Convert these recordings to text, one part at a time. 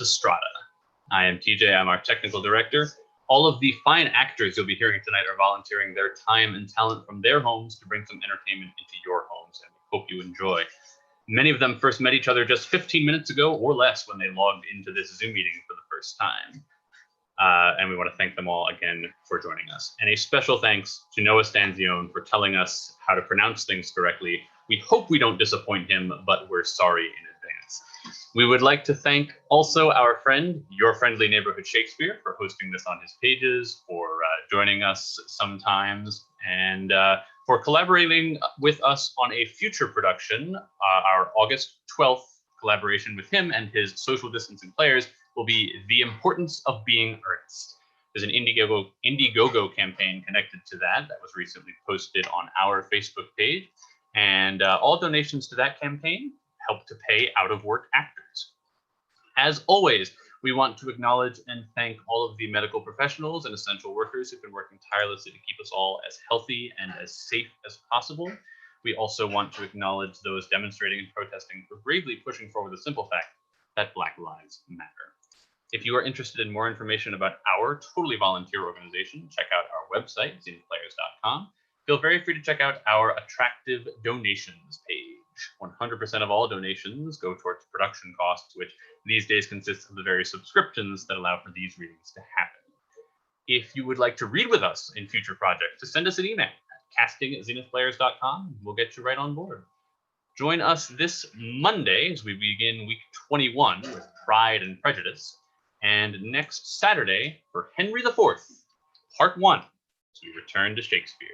Lysistrata. I am TJ, I'm our technical director. All of the fine actors you'll be hearing tonight are volunteering their time and talent from their homes to bring some entertainment into your homes, and we hope you enjoy. Many of them first met each other just 15 minutes ago or less when they logged into this Zoom meeting for the first time. And we want to thank them all again for joining us. And a special thanks to Noah Stanzione for telling us how to pronounce things correctly. We hope we don't disappoint him, but we're sorry in advance. We would like to thank also our friend, Your Friendly Neighborhood Shakespeare, for hosting this on his pages, for joining us sometimes, and for collaborating with us on a future production. Our August 12th collaboration with him and his social distancing players will be The Importance of Being Earnest. There's an Indiegogo campaign connected to that was recently posted on our Facebook page, and all donations to that campaign help to pay out-of-work actors. As always, we want to acknowledge and thank all of the medical professionals and essential workers who've been working tirelessly to keep us all as healthy and as safe as possible. We also want to acknowledge those demonstrating and protesting for bravely pushing forward the simple fact that Black Lives Matter. If you are interested in more information about our totally volunteer organization, check out our website, zenithplayers.com. Feel very free to check out our attractive donations page. 100% of all donations go towards production costs, which these days consists of the various subscriptions that allow for these readings to happen. If you would like to read with us in future projects, just send us an email at casting@zenithplayers.com. We'll get you right on board. Join us this Monday as we begin week 21 with Pride and Prejudice, and next Saturday for Henry IV, Part 1, as we return to Shakespeare.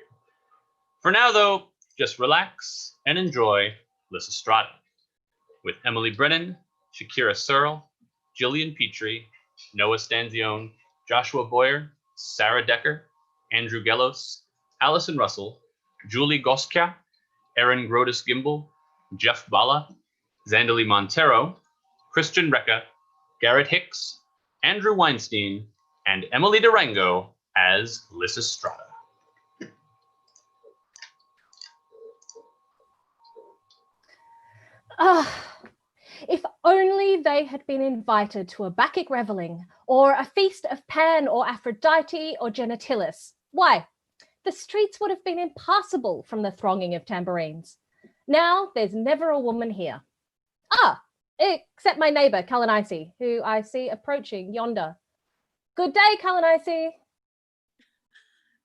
For now, though, just relax and enjoy Lysistrata with Emily Brennan, Shakira Searle, Jillian Petrie, Noah Stanzione, Joshua Boyer, Sarah Decker, Andrew Gellos, Allison Russell, Julie Goskja, Erin Grodis-Gimbel, Jeff Bala, Zandali Montero, Christian Recca, Garrett Hicks, Andrew Weinstein, and Emily Durango as Lysistrata. If only they had been invited to a Bacchic revelling, or a feast of Pan or Aphrodite or Genitilis. Why, the streets would have been impassable from the thronging of tambourines. Now there's never a woman here. Except my neighbour, Kalanice, who I see approaching yonder. Good day, Kalanice.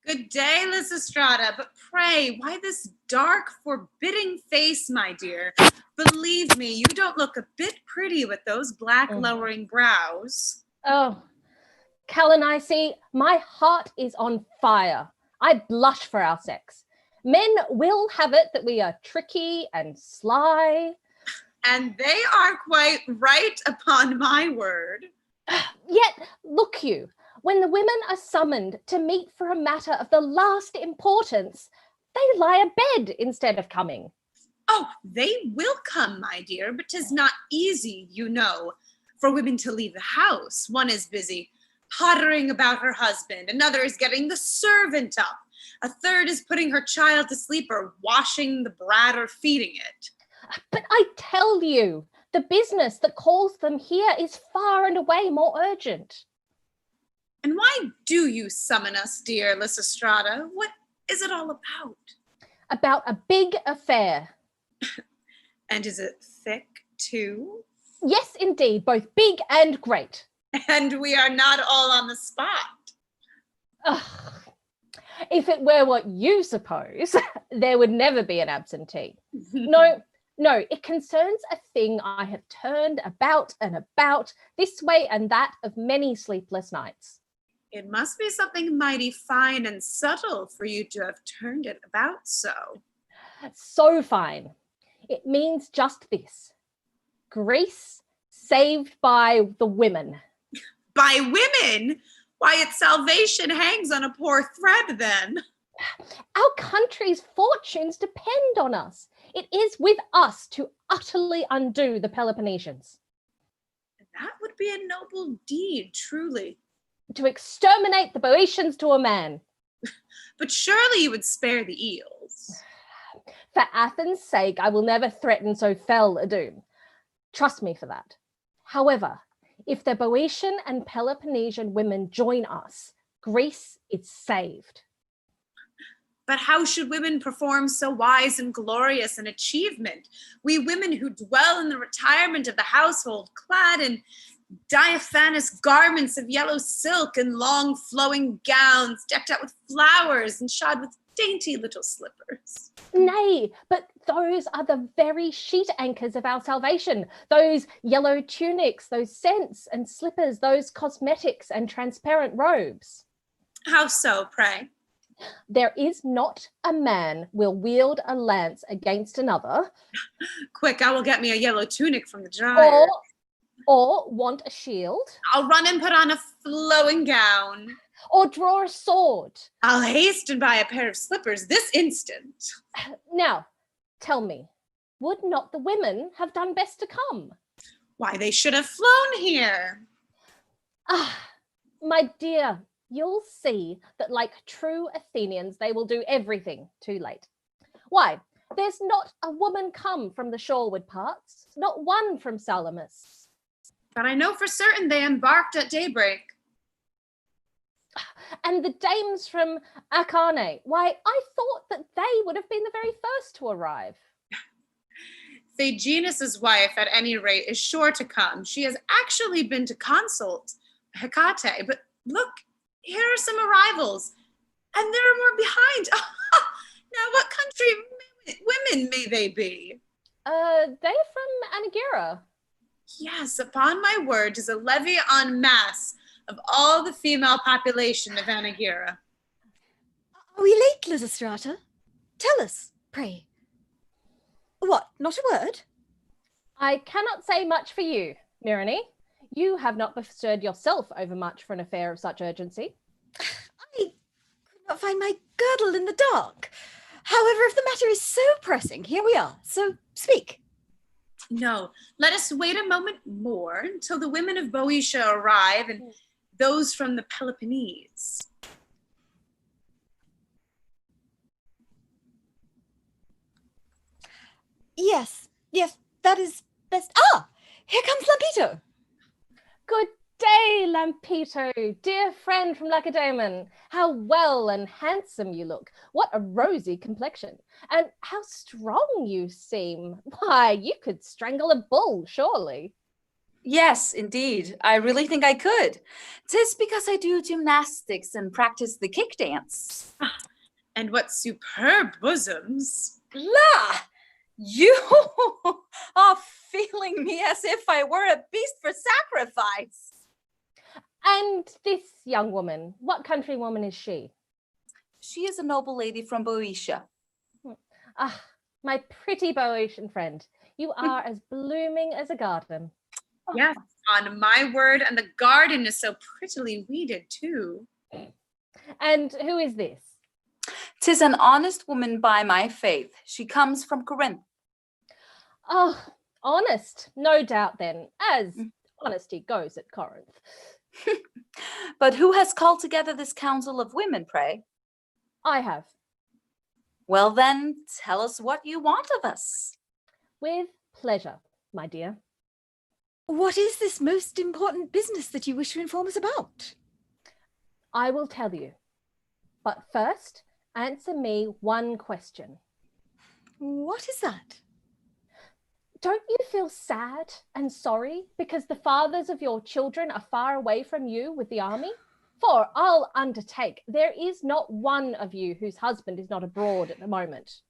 Good day, Lysistrata, but pray, why this dark, forbidding face, my dear? Believe me, you don't look a bit pretty with those black, lowering brows. Oh, Kalanice, my heart is on fire. I blush for our sex. Men will have it that we are tricky and sly. And they are quite right, upon my word. Yet, look you, when the women are summoned to meet for a matter of the last importance, they lie abed instead of coming. Oh, they will come, my dear, but 'tis not easy, you know, for women to leave the house. One is busy pottering about her husband, another is getting the servant up, a third is putting her child to sleep or washing the brat or feeding it. But I tell you, the business that calls them here is far and away more urgent. And why do you summon us, dear Lysistrata? What is it all about? About a big affair. And is it thick, too? Yes, indeed, both big and great. And we are not all on the spot. Ugh. If it were what you suppose, there would never be an absentee. No, it concerns a thing I have turned about and about, this way and that, of many sleepless nights. It must be something mighty fine and subtle for you to have turned it about so. So fine. It means just this. Greece saved by the women. By women? Why, its salvation hangs on a poor thread then. Our country's fortunes depend on us. It is with us to utterly undo the Peloponnesians. That would be a noble deed, truly. To exterminate the Boeotians to a man. But surely you would spare the eels. For Athens' sake, I will never threaten so fell a doom. Trust me for that. However, If the Boeotian and Peloponnesian women join us, Greece is saved. But how should women perform so wise and glorious an achievement? We women who dwell in the retirement of the household, clad in diaphanous garments of yellow silk and long flowing gowns, decked out with flowers and shod with dainty little slippers. Nay, but those are the very sheet anchors of our salvation. Those yellow tunics, those scents and slippers, those cosmetics and transparent robes. How so, pray? There is not a man will wield a lance against another. Quick, I will get me a yellow tunic from the dryer. Or want a shield. I'll run and put on a flowing gown. Or draw a sword. I'll haste and buy a pair of slippers this instant. Now, tell me, would not the women have done best to come? Why, they should have flown here. Ah, my dear, you'll see that like true Athenians, they will do everything too late. Why, there's not a woman come from the shoreward parts, not one from Salamis. But I know for certain they embarked at daybreak. And the dames from Acharnae, why, I thought that they would have been the very first to arrive. Theagenus' wife, at any rate, is sure to come. She has actually been to consult Hecate. But look, here are some arrivals. And there are more behind. Now, what country women may they be? They're from Anagyra. Yes, upon my word, 'tis a levy en masse of all the female population of Anagyra. Are we late, Lysistrata? Tell us, pray. What, not a word? I cannot say much for you, Myrrhine. You have not bestirred yourself overmuch for an affair of such urgency. I could not find my girdle in the dark. However, if the matter is so pressing, here we are, so speak. No, let us wait a moment more until the women of Boeotia arrive and those from the Peloponnese. Yes, that is best. Ah, here comes Lampito. Good day, Lampito, dear friend from Lacedaemon. How well and handsome you look. What a rosy complexion. And how strong you seem. Why, you could strangle a bull, surely. Yes, indeed. I really think I could. 'Tis because I do gymnastics and practice the kick dance. And what superb bosoms. La! You are feeling me as if I were a beast for sacrifice. And this young woman, what country woman is she? She is a noble lady from Boeotia. Ah, my pretty Boeotian friend, you are as blooming as a garden. Yes, on my word, and the garden is so prettily weeded too. And who is this? 'Tis an honest woman by my faith. She comes from Corinth. Oh, honest, no doubt then, as honesty goes at Corinth. But who has called together this council of women, pray? I have. Well then, tell us what you want of us. With pleasure, my dear. What is this most important business that you wish to inform us about? I will tell you. But first, answer me one question. What is that? Don't you feel sad and sorry because the fathers of your children are far away from you with the army? For I'll undertake, there is not one of you whose husband is not abroad at the moment.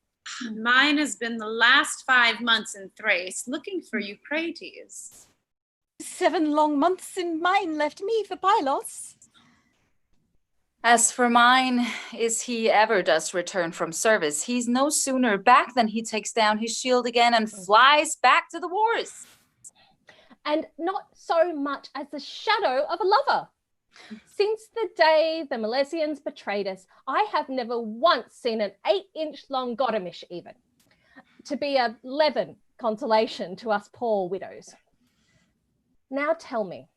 Mine has been the last 5 months in Thrace, looking for Eucrates. 7 long months in mine left me for Pylos. As for mine, is he ever does return from service, he's no sooner back than he takes down his shield again and flies back to the wars. And not so much as the shadow of a lover. Since the day the Milesians betrayed us, I have never once seen an 8-inch long Godamish even, to be a leaven consolation to us poor widows. Now tell me,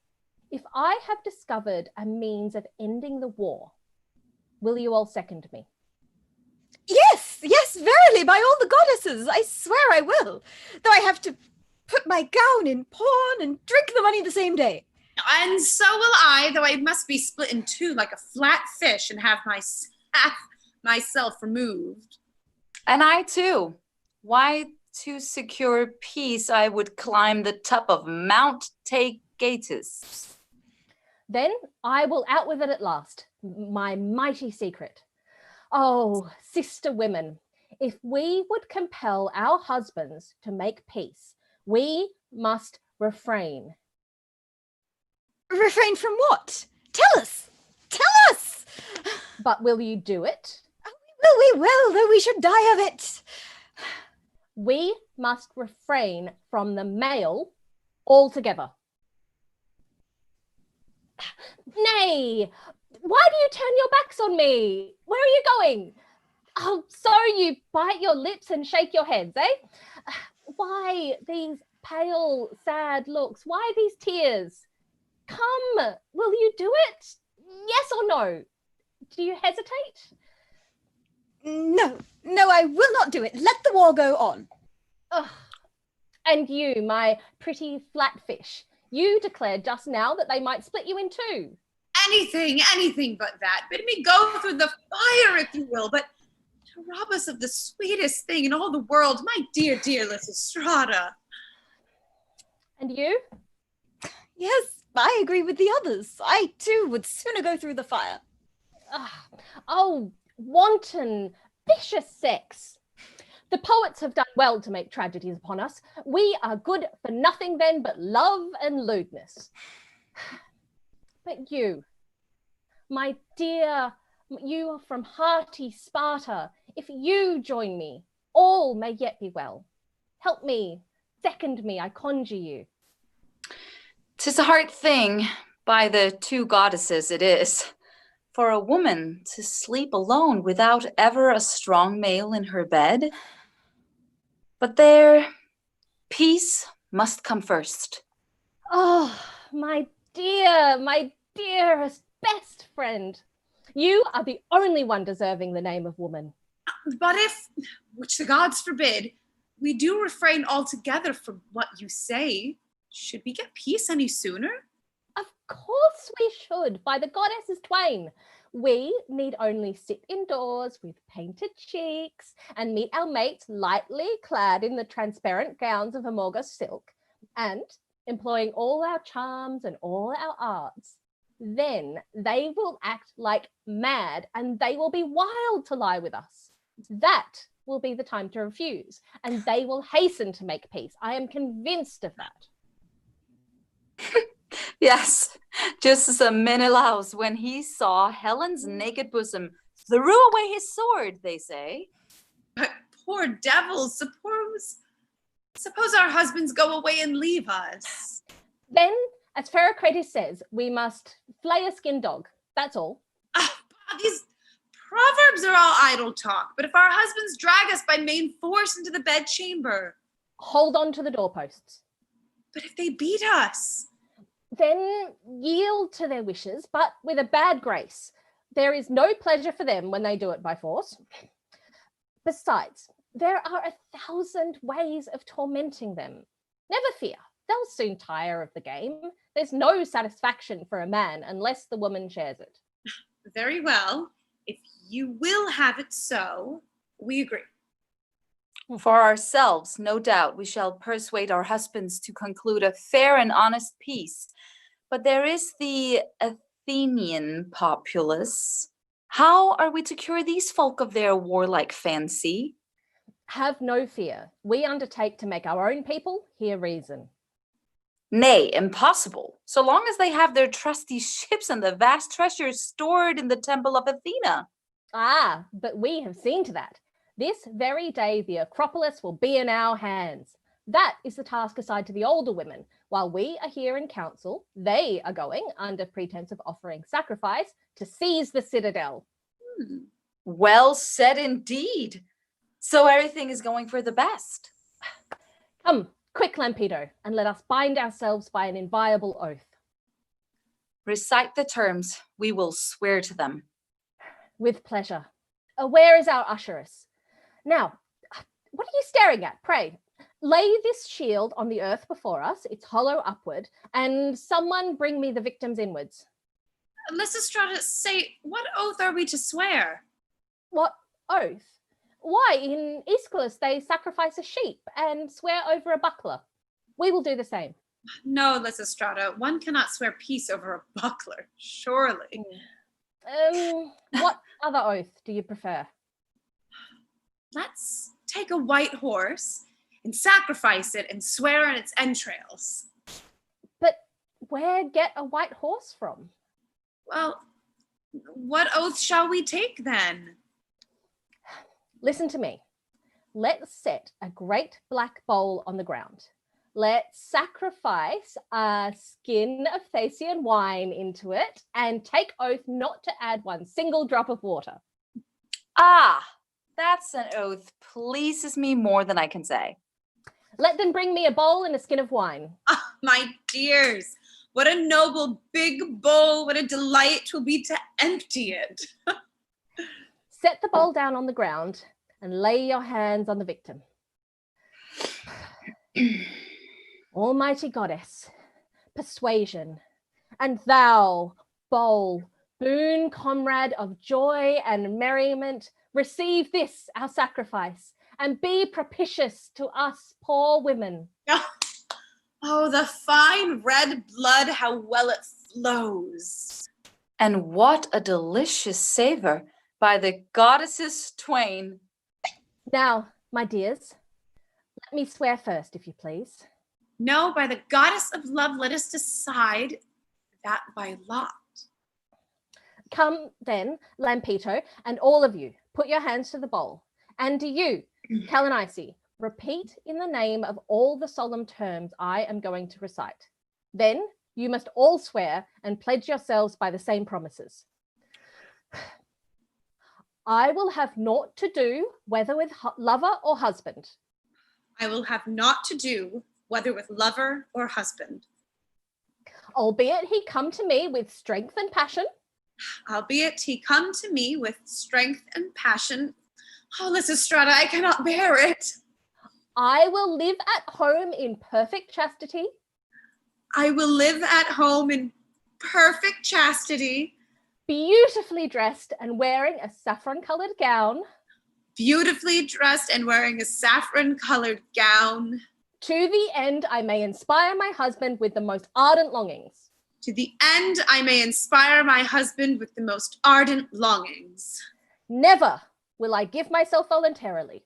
if I have discovered a means of ending the war, will you all second me? Yes, verily, by all the goddesses, I swear I will, though I have to put my gown in pawn and drink the money the same day. And so will I, though I must be split in two like a flat fish and have myself removed. And I too. Why, to secure peace, I would climb the top of Mount Taygetus. Then I will out with it at last, my mighty secret. Oh, sister women, if we would compel our husbands to make peace, we must refrain. Refrain from what? Tell us! Tell us! But will you do it? Oh, we will, though we should die of it. We must refrain from the male altogether. Nay, why do you turn your backs on me? Where are you going? Oh, so you bite your lips and shake your heads, eh? Why these pale, sad looks? Why these tears? Come, will you do it? Yes or no? Do you hesitate? No, I will not do it. Let the war go on. Ugh. And you, my pretty flatfish, you declared just now that they might split you in two. Anything but that. Bid me go through the fire, if you will, but to rob us of the sweetest thing in all the world, my dear, dear Lysistrata. And you? Yes, I agree with the others. I too would sooner go through the fire. Oh, wanton, vicious sex. The poets have done well to make tragedies upon us. We are good for nothing then but love and lewdness. But you, my dear, you are from hearty Sparta. If you join me, all may yet be well. Help me, second me, I conjure you. 'Tis a hard thing, by the two goddesses it is, for a woman to sleep alone without ever a strong male in her bed. But there, peace must come first. Oh, my dearest, best friend. You are the only one deserving the name of woman. But if, which the gods forbid, we do refrain altogether from what you say, should we get peace any sooner? Of course we should, by the goddesses twain. We need only sit indoors with painted cheeks and meet our mates lightly clad in the transparent gowns of Amorgos silk and employing all our charms and all our arts. Then they will act like mad and they will be wild to lie with us. That will be the time to refuse, and they will hasten to make peace. I am convinced of that. Yes, just as Menelaus, when he saw Helen's naked bosom, threw away his sword, they say. But poor devils, suppose our husbands go away and leave us. Then, as Pherecrates says, we must flay a skin dog. That's all. These proverbs are all idle talk, but if our husbands drag us by main force into the bedchamber? Hold on to the doorposts. But if they beat us? Then yield to their wishes, but with a bad grace. There is no pleasure for them when they do it by force. Besides, there are 1,000 ways of tormenting them. Never fear, they'll soon tire of the game. There's no satisfaction for a man unless the woman shares it. Very well. If you will have it so, we agree. For ourselves, no doubt, we shall persuade our husbands to conclude a fair and honest peace. But there is the Athenian populace. How are we to cure these folk of their warlike fancy? Have no fear. We undertake to make our own people hear reason. Nay, impossible, so long as they have their trusty ships and the vast treasures stored in the temple of Athena. Ah, but we have seen to that. This very day, the Acropolis will be in our hands. That is the task assigned to the older women. While we are here in council, they are going, under pretense of offering sacrifice, to seize the citadel. Well said indeed. So everything is going for the best. Come, quick, Lampedo, and let us bind ourselves by an inviolable oath. Recite the terms. We will swear to them. With pleasure. Where is our usheress? Now, what are you staring at, pray? lay this shield on the earth before us, it's hollow upward, and someone bring me the victims inwards. Lysistrata, say, what oath are we to swear? What oath? Why, in Aeschylus they sacrifice a sheep and swear over a buckler. We will do the same. No, Lysistrata, one cannot swear peace over a buckler, surely. What other oath do you prefer? Let's take a white horse and sacrifice it and swear on its entrails. But where get a white horse from? Well, what oath shall we take then? Listen to me. Let's set a great black bowl on the ground. Let's sacrifice a skin of Thasian wine into it and take oath not to add one single drop of water. Ah, that's an oath pleases me more than I can say. Let them bring me a bowl and a skin of wine. Ah, my dears, what a noble big bowl, what a delight 'twill be to empty it. Set the bowl down on the ground and lay your hands on the victim. Almighty goddess, persuasion, and thou, bowl, boon comrade of joy and merriment, receive this, our sacrifice, and be propitious to us poor women. Oh, the fine red blood, how well it flows. And what a delicious savor by the goddesses twain. Now, my dears, let me swear first, if you please. No, by the goddess of love, let us decide that by lot. Come then, Lampito, and all of you, put your hands to the bowl. And do you, Kalanice, repeat in the name of all the solemn terms I am going to recite. Then you must all swear and pledge yourselves by the same promises. I will have naught to do, whether with lover or husband. I will have naught to do, whether with lover or husband. Albeit he come to me with strength and passion. Albeit he come to me with strength and passion. Oh, Lysistrata, I cannot bear it. I will live at home in perfect chastity. I will live at home in perfect chastity. Beautifully dressed and wearing a saffron-colored gown. Beautifully dressed and wearing a saffron-colored gown. To the end I may inspire my husband with the most ardent longings. To the end I may inspire my husband with the most ardent longings. Never will I give myself voluntarily.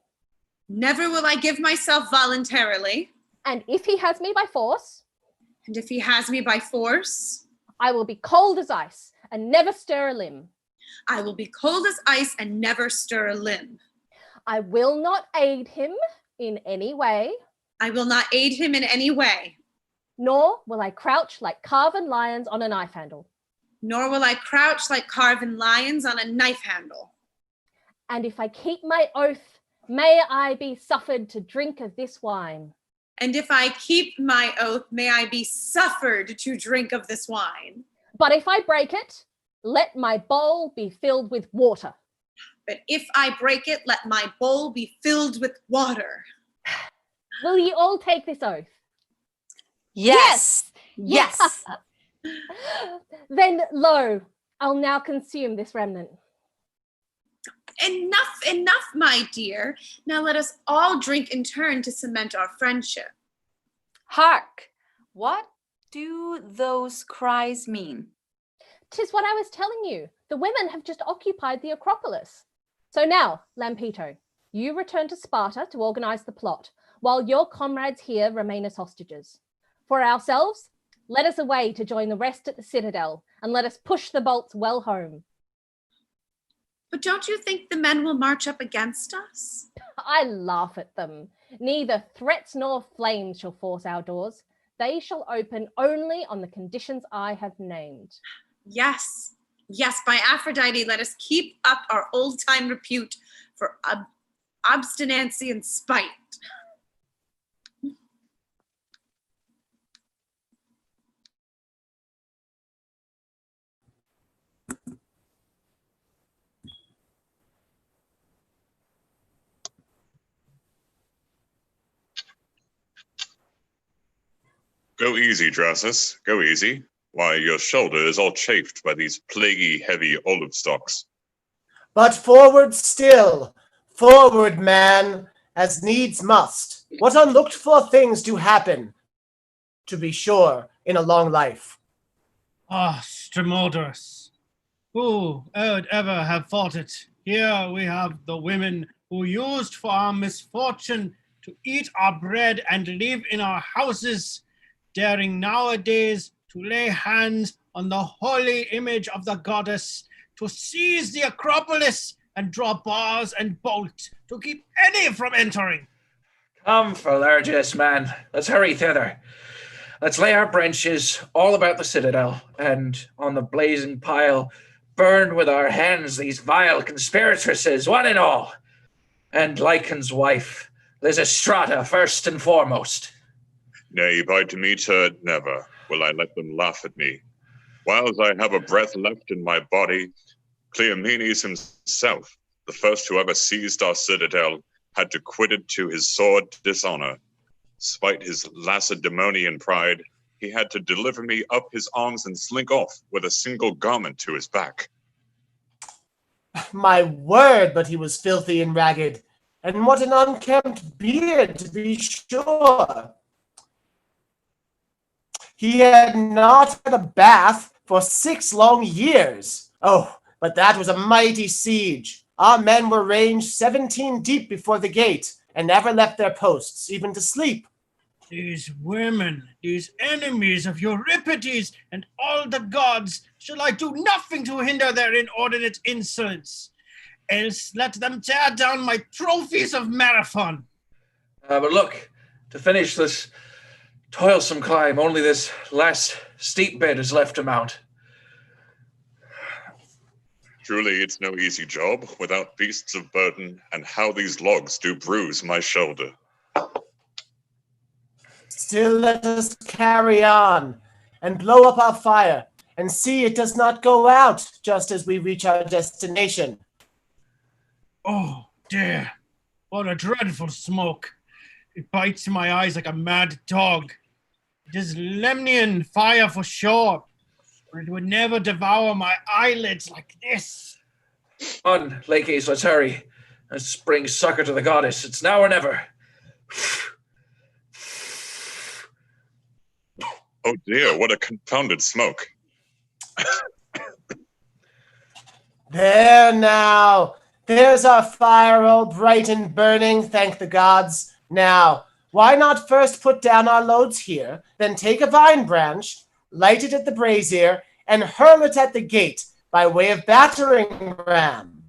Never will I give myself voluntarily. And if he has me by force, And if he has me by force, I will be cold as ice and never stir a limb. I will be cold as ice and never stir a limb. I will not aid him in any way, I will not aid him in any way, nor will I crouch like carven lions on a knife handle. nor will I crouch like carven lions on a knife handle. And if I keep my oath, may I be suffered to drink of this wine. And if I keep my oath, may I be suffered to drink of this wine. But if I break it, let my bowl be filled with water. But if I break it, let my bowl be filled with water. Will ye all take this oath? Yes. Yes. Then, lo, I'll now consume this remnant. Enough, my dear. Now let us all drink in turn to cement our friendship. Hark! What do those cries mean? 'Tis what I was telling you. The women have just occupied the Acropolis. So now, Lampito, you return to Sparta to organize the plot, while your comrades here remain as hostages. For ourselves, let us away to join the rest at the Citadel, and let us push the bolts well home. But don't you think the men will march up against us? I laugh at them. Neither threats nor flames shall force our doors. They shall open only on the conditions I have named. Yes, by Aphrodite, let us keep up our old-time repute for obstinacy and spite. Go easy, Drasus, go easy. Why, your shoulder is all chafed by these plaguey heavy olive stalks. But forward still, forward, man, as needs must. What unlooked for things do happen, to be sure, in a long life. Ah, Stromodorus, who would ever have thought it? Here we have the women who used for our misfortune to eat our bread and live in our houses, daring nowadays to lay hands on the holy image of the goddess, to seize the Acropolis and draw bars and bolts to keep any from entering. Come, Philurgus, man. Let's hurry thither. Let's lay our branches all about the citadel, and on the blazing pile burn with our hands these vile conspiratresses, one and all, and Lycan's wife, Lysistrata, first and foremost. Nay, by Demeter, never will I let them laugh at me. Whiles I have a breath left in my body, Cleomenes himself, the first who ever seized our citadel, had to quit it to his sword dishonor. Spite his Lacedaemonian pride, he had to deliver me up his arms and slink off with a single garment to his back. My word, but he was filthy and ragged, and what an unkempt beard, to be sure. He had not had a bath for 6 long years. Oh, but that was a mighty siege. Our men were ranged 17 deep before the gate, and never left their posts, even to sleep. These women, these enemies of Euripides and all the gods, shall I do nothing to hinder their inordinate insolence? Else let them tear down my trophies of Marathon. But look, to finish this toilsome climb, only this last steep bit is left to mount. Truly, it's no easy job without beasts of burden, and how these logs do bruise my shoulder. Still let us carry on, and blow up our fire, and see it does not go out just as we reach our destination. Oh, dear. What a dreadful smoke. It bites my eyes like a mad dog. It is Lemnian fire for sure, or it would never devour my eyelids like this. On, Lakes, let's hurry. Let's bring succor to the goddess. It's now or never. Oh dear, what a confounded smoke. There now. There's our fire all bright and burning, thank the gods. Now, why not first put down our loads here, then take a vine branch, light it at the brazier, and hurl it at the gate by way of battering ram.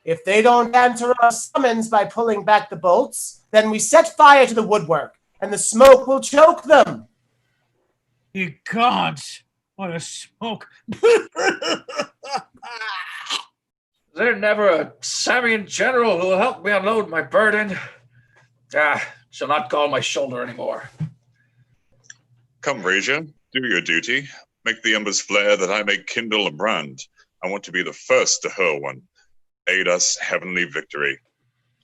If they don't answer our summons by pulling back the bolts, then we set fire to the woodwork, and the smoke will choke them. Ye gods, what a smoke. Is there never a Samian general who will help me unload my burden? Shall not gall my shoulder anymore. Come, Brazier, do your duty. Make the embers flare that I may kindle a brand. I want to be the first to hurl one. Aid us, heavenly victory.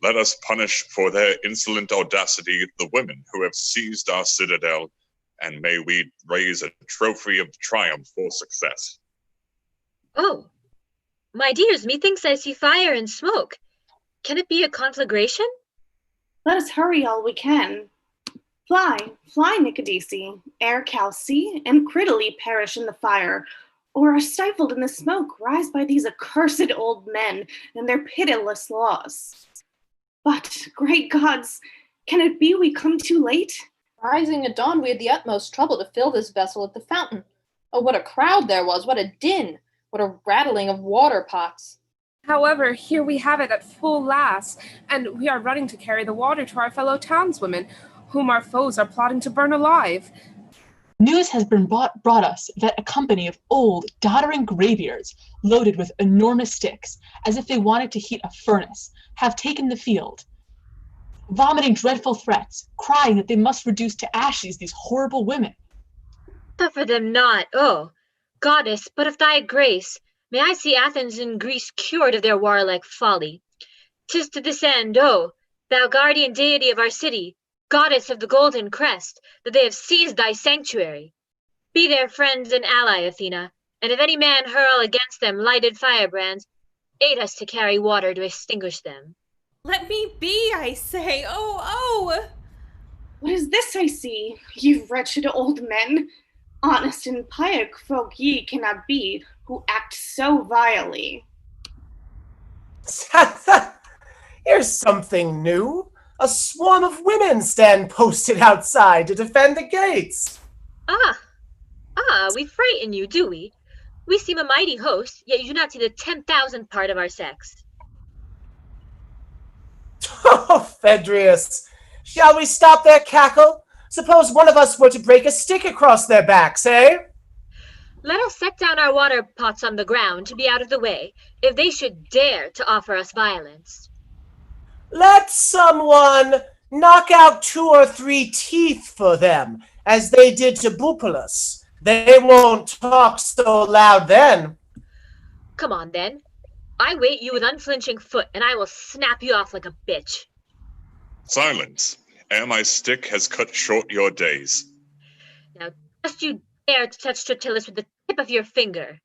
Let us punish for their insolent audacity the women who have seized our citadel, and may we raise a trophy of triumph for success. Oh, my dears, methinks I see fire and smoke. Can it be a conflagration? Let us hurry all we can. Fly, fly, Nicodisi, ere Calci and Cridoli perish in the fire, or are stifled in the smoke rise by these accursed old men and their pitiless laws. But, great gods, can it be we come too late? Rising at dawn, we had the utmost trouble to fill this vessel at the fountain. Oh, what a crowd there was, what a din, what a rattling of water pots. However, here we have it at full blast, and we are running to carry the water to our fellow townswomen, whom our foes are plotting to burn alive. News has been brought us that a company of old, doddering graybeards, loaded with enormous sticks, as if they wanted to heat a furnace, have taken the field, vomiting dreadful threats, crying that they must reduce to ashes these horrible women. Suffer them not, oh, goddess, but of thy grace, may I see Athens and Greece cured of their warlike folly. 'Tis to this end, oh, thou guardian deity of our city, goddess of the golden crest, that they have seized thy sanctuary. Be their friend and ally, Athena, and if any man hurl against them lighted firebrands, aid us to carry water to extinguish them. Let me be, I say. Oh, oh! What is this I see, ye wretched old men? Honest and pious folk ye cannot be, who act so vilely. Here's something new. A swarm of women stand posted outside to defend the gates. We frighten you, do we? We seem a mighty host, yet you do not see the 10,000th part of our sex. Oh, Phaedrius, shall we stop their cackle? Suppose one of us were to break a stick across their backs, eh? Let us set down our water pots on the ground to be out of the way, if they should dare to offer us violence. Let someone knock out 2 or 3 teeth for them, as they did to Bupulus. They won't talk so loud then. Come on, then. I wait you with unflinching foot, and I will snap you off like a bitch. Silence, ere my stick has cut short your days. Now, just you dare to touch Stratilis with the tip of your finger.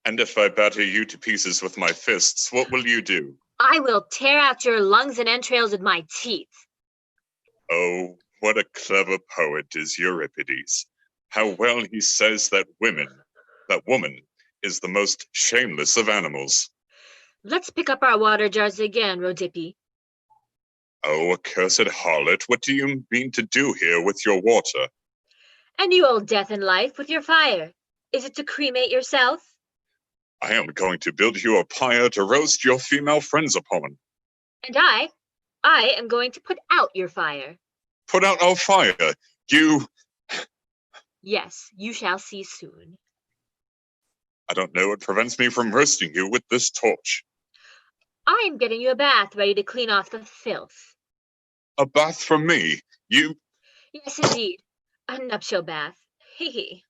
And if I batter you to pieces with my fists, what will you do? I will tear out your lungs and entrails with my teeth. Oh, what a clever poet is Euripides. How well he says that woman, is the most shameless of animals. Let's pick up our water jars again, Rodipi. Oh, accursed harlot, what do you mean to do here with your water? And you old death in life with your fire. Is it to cremate yourself? I am going to build you a pyre to roast your female friends upon. And I am going to put out your fire. Put out our fire, you... Yes, you shall see soon. I don't know what prevents me from roasting you with this torch. I'm getting you a bath ready to clean off the filth. A bath from me? You... Yes, indeed. A nuptial bath. Hee hee.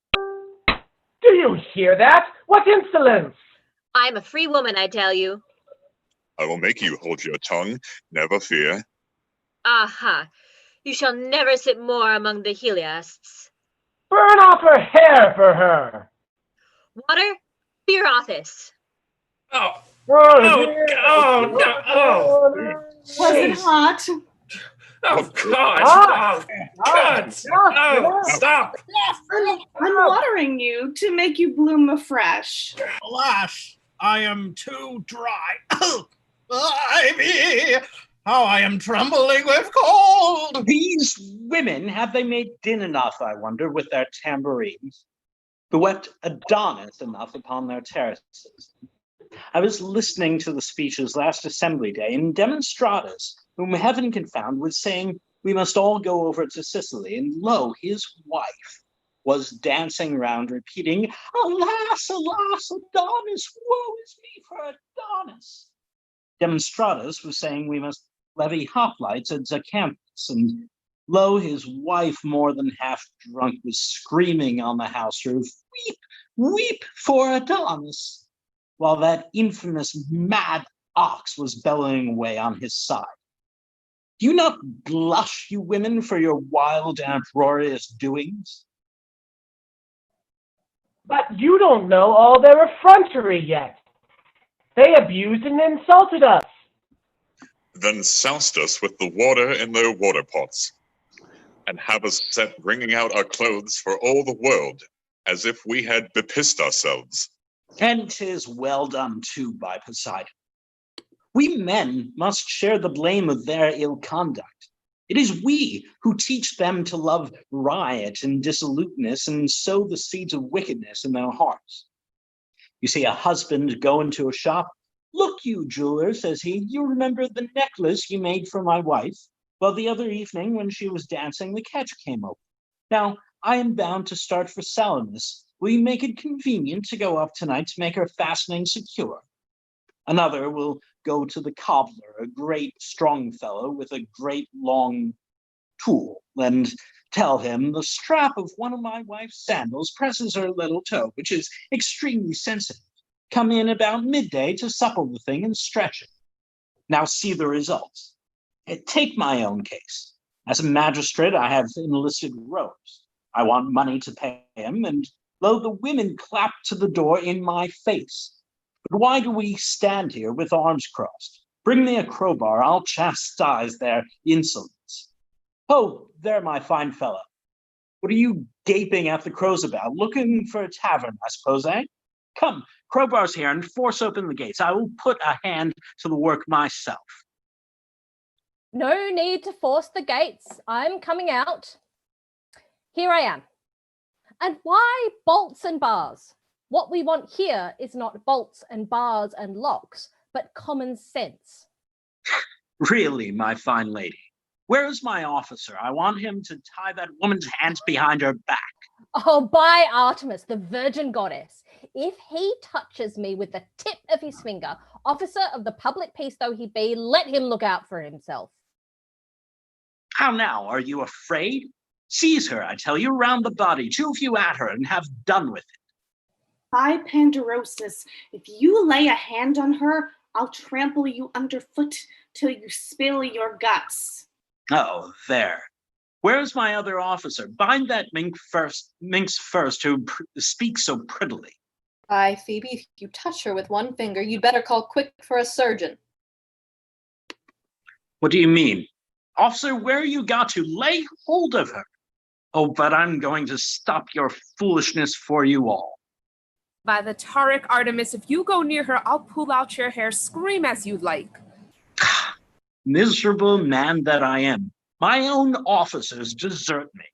Do you hear that? What insolence! I'm a free woman, I tell you. I will make you hold your tongue, never fear. Aha. You shall never sit more among the Heliasts. Burn off her hair for her! Water, to your office. Oh, Was it hot? Oh, God! Oh, God! Oh, stop! I'm watering you to make you bloom afresh. Alas, I am too dry. How I am trembling with cold! These women, have they made din enough, I wonder, with their tambourines? Bewept Adonis enough upon their terraces? I was listening to the speeches last Assembly Day, and Demonstratus, whom heaven confound, was saying we must all go over to Sicily, and lo, his wife was dancing round, repeating, "Alas, alas, Adonis, woe is me for Adonis." Demonstratus was saying we must levy hoplites at Zacynthus, and lo, his wife, more than half drunk, was screaming on the house roof, "Weep, weep for Adonis," while that infamous mad ox was bellowing away on his side. Do you not blush, you women, for your wild and uproarious doings? But you don't know all their effrontery yet. They abused and insulted us. Then soused us with the water in their water pots, and have us set wringing out our clothes for all the world, as if we had bepissed ourselves. And 'tis well done too by Poseidon. We men must share the blame of their ill conduct. It is we who teach them to love riot and dissoluteness and sow the seeds of wickedness in their hearts. You see a husband go into a shop. "Look you, jeweler," says he, "you remember the necklace you made for my wife? Well, the other evening when she was dancing, the catch came open. Now, I am bound to start for Salamis. Will you make it convenient to go up tonight to make her fastening secure?" Another will go to the cobbler, a great strong fellow with a great long tool, and tell him, "The strap of one of my wife's sandals presses her little toe, which is extremely sensitive. Come in about midday to supple the thing and stretch it." Now see the results. Take my own case. As a magistrate, I have enlisted robes. I want money to pay him, and lo, the women clap to the door in my face. But why do we stand here with arms crossed? Bring me a crowbar, I'll chastise their insolence. Oh, there, my fine fellow. What are you gaping at the crows about? Looking for a tavern, I suppose, eh? Come, crowbars here, and force open the gates. I will put a hand to the work myself. No need to force the gates. I'm coming out. Here I am. And why bolts and bars? What we want here is not bolts and bars and locks, but common sense. Really, my fine lady. Where is my officer? I want him to tie that woman's hands behind her back. Oh, by Artemis, the virgin goddess. If he touches me with the tip of his finger, officer of the public peace though he be, let him look out for himself. How now? Are you afraid? Seize her, I tell you, round the body, 2 of you at her, and have done with it. By Panderosis, if you lay a hand on her, I'll trample you underfoot till you spill your guts. Oh, there. Where's my other officer? Bind that minx first who speaks so prettily. By Phoebe, if you touch her with one finger, you'd better call quick for a surgeon. What do you mean? Officer, where you got to? Lay hold of her. Oh, but I'm going to stop your foolishness for you all. By the Tauric Artemis, if you go near her, I'll pull out your hair, scream as you'd like. Miserable man that I am. My own officers desert me.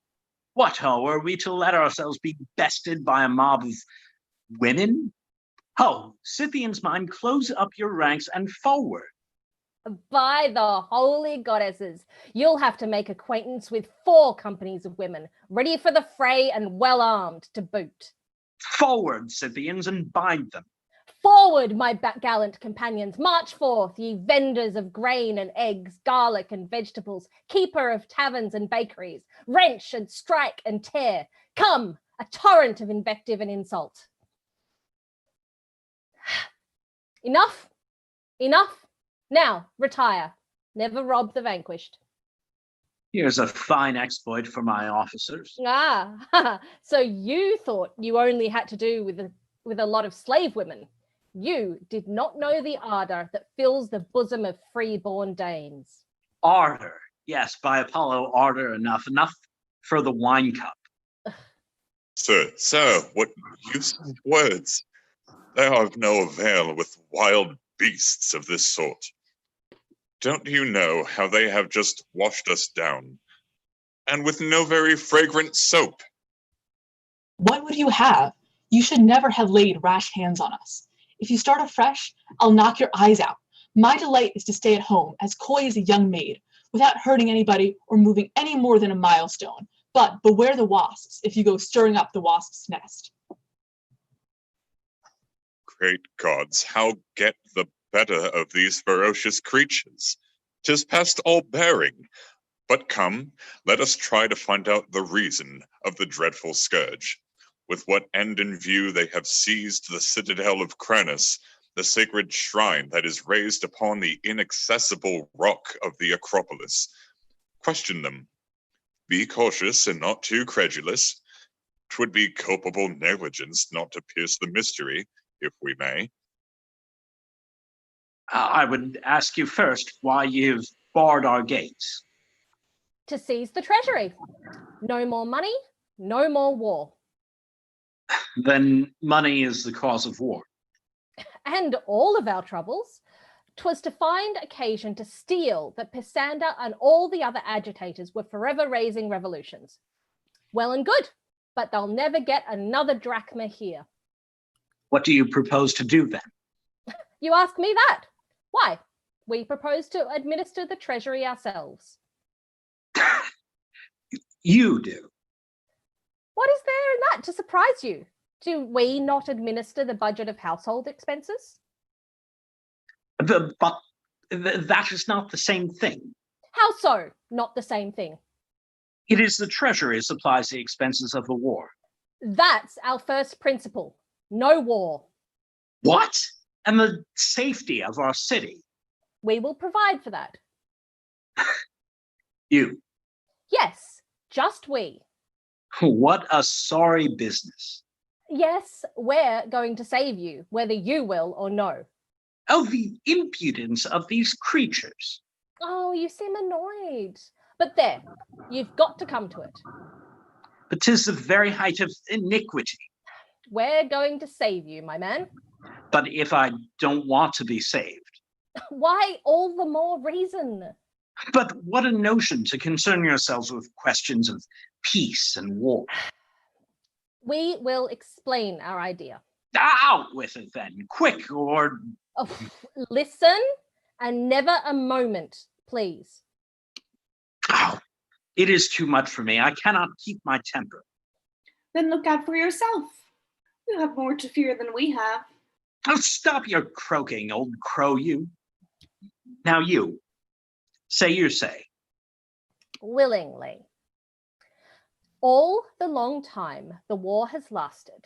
What, ho, are we to let ourselves be bested by a mob of women? Ho, Scythians mine, close up your ranks and forward. By the holy goddesses, you'll have to make acquaintance with 4 companies of women, ready for the fray and well armed to boot. Forward, Scythians, and bind them. Forward, my gallant companions, march forth, ye vendors of grain and eggs, garlic and vegetables, keeper of taverns and bakeries, wrench and strike and tear. Come, a torrent of invective and insult. Enough, enough. Now, retire. Never rob the vanquished. Here's a fine exploit for my officers. Ah, so you thought you only had to do with a lot of slave women. You did not know the ardor that fills the bosom of free-born dames. Ardor. Yes, by Apollo, ardor enough for the wine cup. Sir, what use of words? They are of no avail with wild beasts of this sort. Don't you know how they have just washed us down? And with no very fragrant soap. What would you have? You should never have laid rash hands on us. If you start afresh, I'll knock your eyes out. My delight is to stay at home, as coy as a young maid, without hurting anybody or moving any more than a milestone. But beware the wasps if you go stirring up the wasp's nest. Great gods, how get the better of these ferocious creatures? 'Tis past all bearing. But come, let us try to find out the reason of the dreadful scourge. With what end in view they have seized the citadel of Cranus, the sacred shrine that is raised upon the inaccessible rock of the Acropolis. Question them. Be cautious and not too credulous. 'Twould be culpable negligence not to pierce the mystery, if we may. I would ask you first why you've barred our gates. To seize the treasury. No more money, no more war. Then money is the cause of war. And all of our troubles. 'Twas to find occasion to steal that Pisander and all the other agitators were forever raising revolutions. Well and good, but they'll never get another drachma here. What do you propose to do then? You ask me that? Why? We propose to administer the treasury ourselves. You do. What is there in that to surprise you? Do we not administer the budget of household expenses? But that is not the same thing. How so? Not the same thing. It is the treasury supplies the expenses of the war. That's our first principle. No war. What? And the safety of our city. We will provide for that. You. Yes, just we. What a sorry business. Yes, we're going to save you, whether you will or no. Oh, the impudence of these creatures. Oh, you seem annoyed. But there, you've got to come to it. But 'tis the very height of iniquity. We're going to save you, my man. But if I don't want to be saved? Why all the more reason? But what a notion to concern yourselves with questions of peace and war. We will explain our idea. Out with it then, quick, or... Oh, listen, and never a moment, please. Oh, it is too much for me. I cannot keep my temper. Then look out for yourself. You have more to fear than we have. Oh, stop your croaking, old crow, you. Now you, say your say. Willingly. All the long time the war has lasted,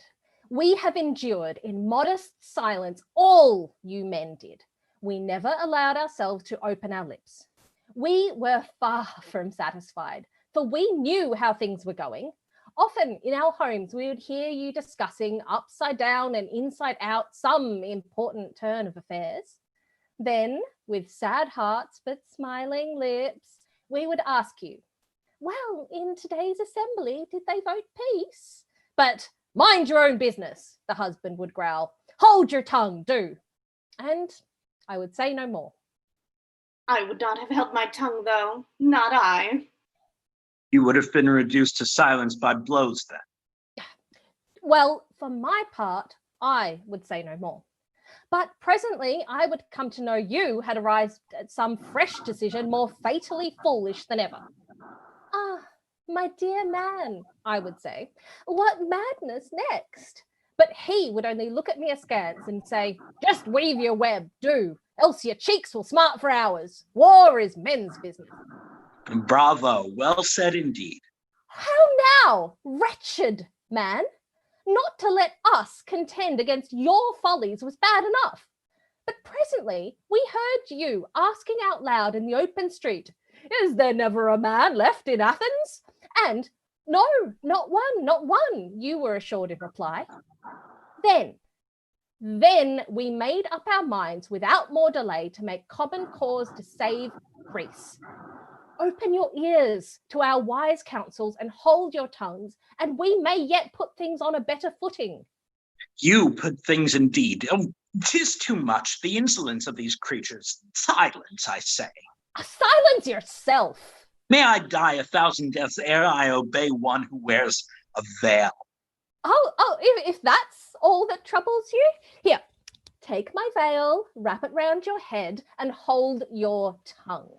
we have endured in modest silence all you men did. We never allowed ourselves to open our lips. We were far from satisfied, for we knew how things were going. Often in our homes, we would hear you discussing upside down and inside out some important turn of affairs. Then, with sad hearts but smiling lips, we would ask you, well, in today's assembly, did they vote peace? But mind your own business, the husband would growl. Hold your tongue, do. And I would say no more. I would not have held my tongue, though. Not I. You would have been reduced to silence by blows then. Well, for my part, I would say no more. But presently, I would come to know you had arrived at some fresh decision more fatally foolish than ever. Ah, my dear man, I would say, what madness next? But he would only look at me askance and say, just weave your web, do, else your cheeks will smart for hours. War is men's business. Bravo, well said indeed. How now, wretched man? Not to let us contend against your follies was bad enough. But presently we heard you asking out loud in the open street, is there never a man left in Athens? And no, not one, you were assured in reply. Then we made up our minds without more delay to make common cause to save Greece. Open your ears to our wise counsels and hold your tongues, and we may yet put things on a better footing. You put things indeed. Oh, 'tis too much, the insolence of these creatures. Silence, I say. Silence yourself. May I die 1,000 deaths ere I obey one who wears a veil. Oh, if that's all that troubles you, here, take my veil, wrap it round your head, and hold your tongue.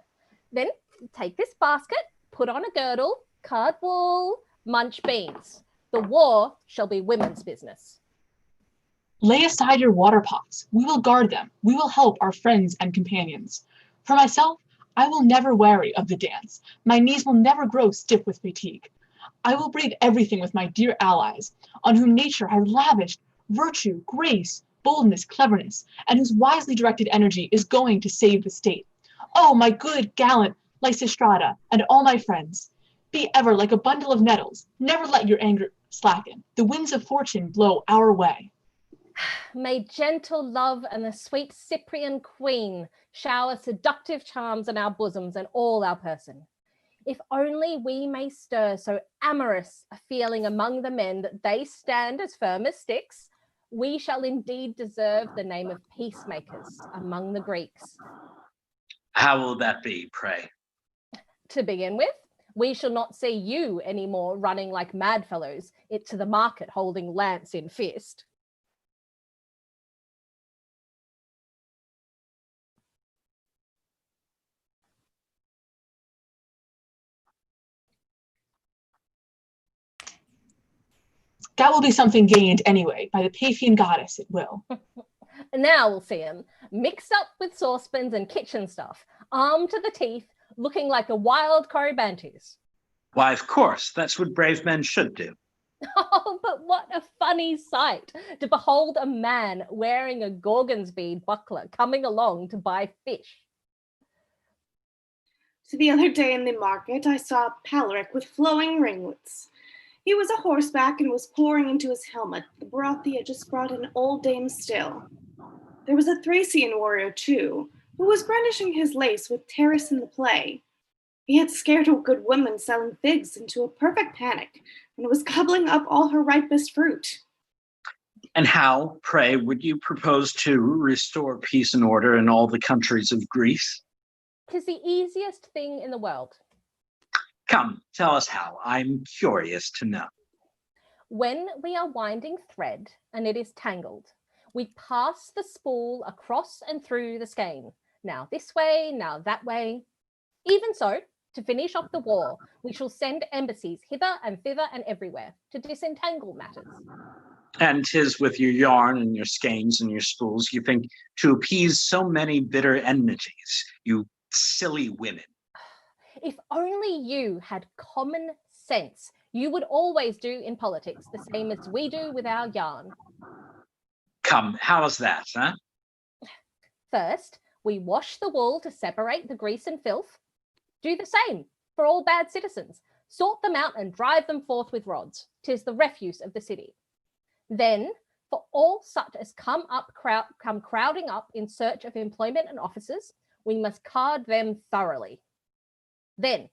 Then take this basket, put on a girdle, card wool, munch beans. The war shall be women's business. Lay aside your water pots. We will guard them. We will help our friends and companions. For myself, I will never weary of the dance. My knees will never grow stiff with fatigue. I will brave everything with my dear allies, on whom nature has lavished virtue, grace, boldness, cleverness, and whose wisely directed energy is going to save the state. Oh, my good, gallant Lysistrata, and all my friends, be ever like a bundle of nettles. Never let your anger slacken. The winds of fortune blow our way. May gentle love and the sweet Cyprian queen shower seductive charms in our bosoms and all our person. If only we may stir so amorous a feeling among the men that they stand as firm as sticks, we shall indeed deserve the name of peacemakers among the Greeks. How will that be, pray? To begin with, we shall not see you anymore running like mad fellows to the market holding lance in fist. That will be something gained anyway, by the Paphian goddess it will. Now we'll see him, mixed up with saucepans and kitchen stuff, armed to the teeth, looking like a wild Corybantes. Why, of course, that's what brave men should do. Oh, but what a funny sight to behold a man wearing a Gorgon's bead buckler coming along to buy fish. The other day in the market, I saw a Palaric with flowing ringlets. He was a horseback and was pouring into his helmet the broth he had just brought in old Dame Still. There was a Thracian warrior, too, who was brandishing his lace with Terrace in the play. He had scared a good woman selling figs into a perfect panic and was gobbling up all her ripest fruit. And how, pray, would you propose to restore peace and order in all the countries of Greece? 'Tis the easiest thing in the world. Come, tell us how. I'm curious to know. When we are winding thread and it is tangled, we pass the spool across and through the skein, now this way, now that way. Even so, to finish off the war, we shall send embassies hither and thither and everywhere to disentangle matters. And 'tis with your yarn and your skeins and your spools you think to appease so many bitter enmities, you silly women. If only you had common sense, you would always do in politics the same as we do with our yarn. Come, how is that, huh? First, we wash the wool to separate the grease and filth. Do the same for all bad citizens. Sort them out and drive them forth with rods. 'Tis the refuse of the city. Then, for all such as come crowding up in search of employment and offices, we must card them thoroughly. Then,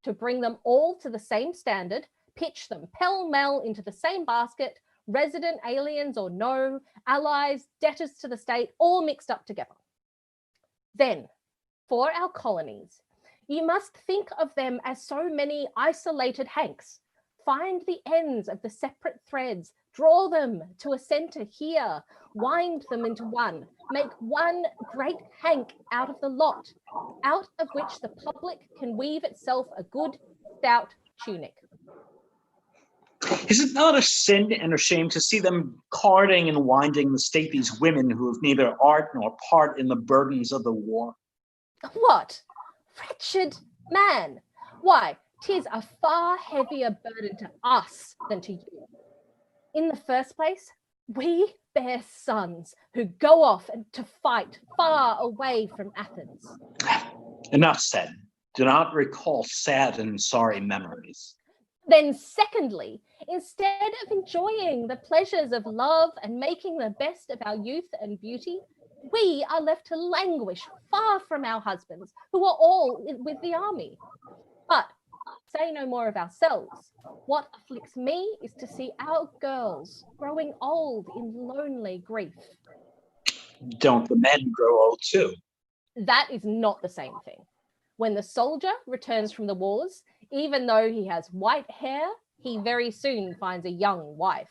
to bring them all to the same standard, pitch them pell-mell into the same basket, resident aliens or no, allies, debtors to the state, all mixed up together. Then, for our colonies, you must think of them as so many isolated hanks. Find the ends of the separate threads, draw them to a center here, wind them into one, make one great hank out of the lot, out of which the public can weave itself a good, stout tunic. Is it not a sin and a shame to see them carding and winding the state these women who have neither art nor part in the burdens of the war? What? Wretched man! Why, 'tis a far heavier burden to us than to you. In the first place, we bear sons who go off to fight far away from Athens. Enough said. Do not recall sad and sorry memories. Then secondly, instead of enjoying the pleasures of love and making the best of our youth and beauty, we are left to languish far from our husbands, who are all with the army. But say no more of ourselves. What afflicts me is to see our girls growing old in lonely grief. Don't the men grow old too? That is not the same thing. When the soldier returns from the wars, even though he has white hair, he very soon finds a young wife.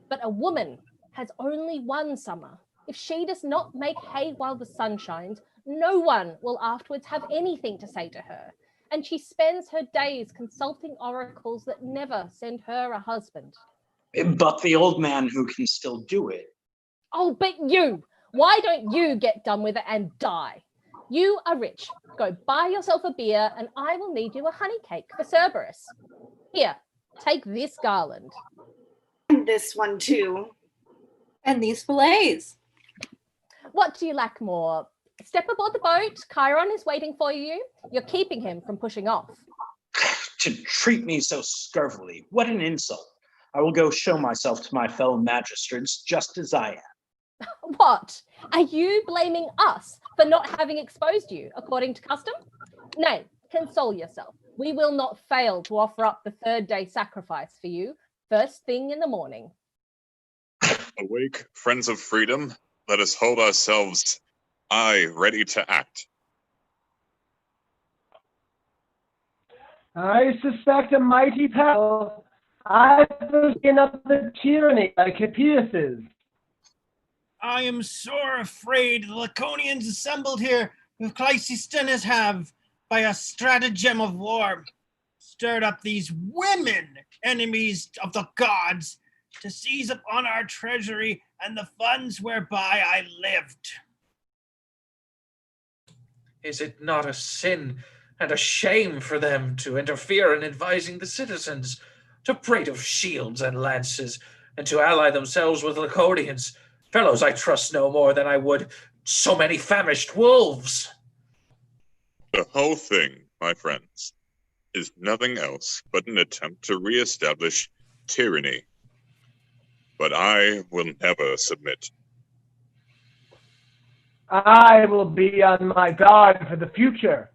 But a woman has only one summer. If she does not make hay while the sun shines, no one will afterwards have anything to say to her. And she spends her days consulting oracles that never send her a husband. But the old man who can still do it. Oh, but you! Why don't you get done with it and die? You are rich. Go buy yourself a beer and I will need you a honey cake for Cerberus. Here, take this garland. And this one too. And these fillets. What do you lack more? Step aboard the boat. Chiron is waiting for you. You're keeping him from pushing off. To treat me so scurvily, what an insult. I will go show myself to my fellow magistrates just as I am. What? Are you blaming us for not having exposed you according to custom? Nay, console yourself. We will not fail to offer up the third day sacrifice for you first thing in the morning. Awake, friends of freedom. Let us hold ourselves, ready to act. I suspect a mighty peril. I foresee another tyranny like Hippias's. I am sore afraid the Laconians assembled here with Cleisthenes have, by a stratagem of war, stirred up these women, enemies of the gods, to seize upon our treasury and the funds whereby I lived. Is it not a sin and a shame for them to interfere in advising the citizens, to prate of shields and lances, and to ally themselves with Laconians? Fellows, I trust no more than I would so many famished wolves. The whole thing my friends, is nothing else but an attempt to re-establish tyranny. But I will never submit. I will be on my guard for the future.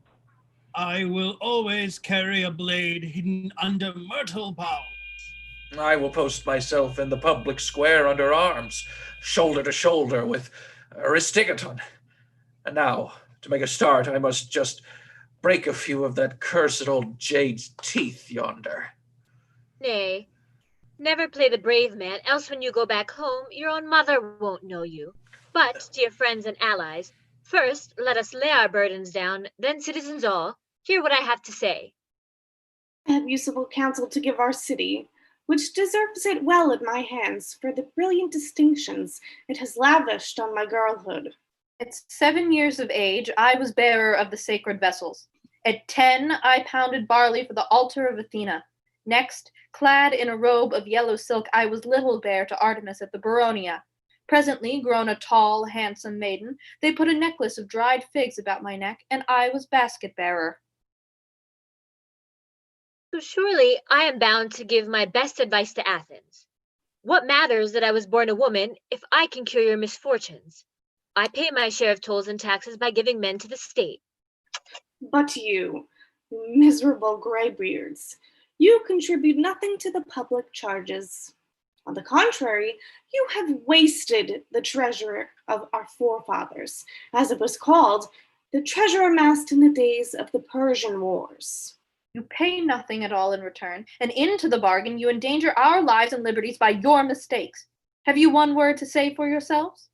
I will always carry a blade hidden under myrtle boughs. I will post myself in the public square under arms, shoulder to shoulder with Aristophanes. And now, to make a start, I must just break a few of that cursed old jade's teeth yonder. Nay, never play the brave man, else when you go back home, your own mother won't know you. But, dear friends and allies, first let us lay our burdens down, then, citizens all, hear what I have to say. I have useful counsel to give our city, which deserves it well at my hands for the brilliant distinctions it has lavished on my girlhood. At 7 years of age, I was bearer of the sacred vessels. At 10, I pounded barley for the altar of Athena. Next, clad in a robe of yellow silk, I was little bear to Artemis at the Baronia. Presently, grown a tall, handsome maiden, they put a necklace of dried figs about my neck, and I was basket bearer. So surely I am bound to give my best advice to Athens. What matters that I was born a woman if I can cure your misfortunes? I pay my share of tolls and taxes by giving men to the state. But you, miserable graybeards, you contribute nothing to the public charges. On the contrary, you have wasted the treasure of our forefathers, as it was called, the treasure amassed in the days of the Persian Wars. You pay nothing at all in return, and into the bargain you endanger our lives and liberties by your mistakes. Have you one word to say for yourselves?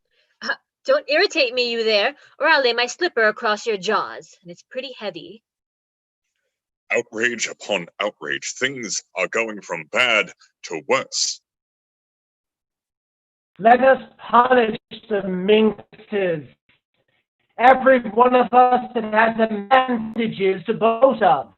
Don't irritate me, you there, or I'll lay my slipper across your jaws, and it's pretty heavy. Outrage upon outrage. Things are going from bad to worse. Let us punish the minxes. Every one of us that has advantages to boast of.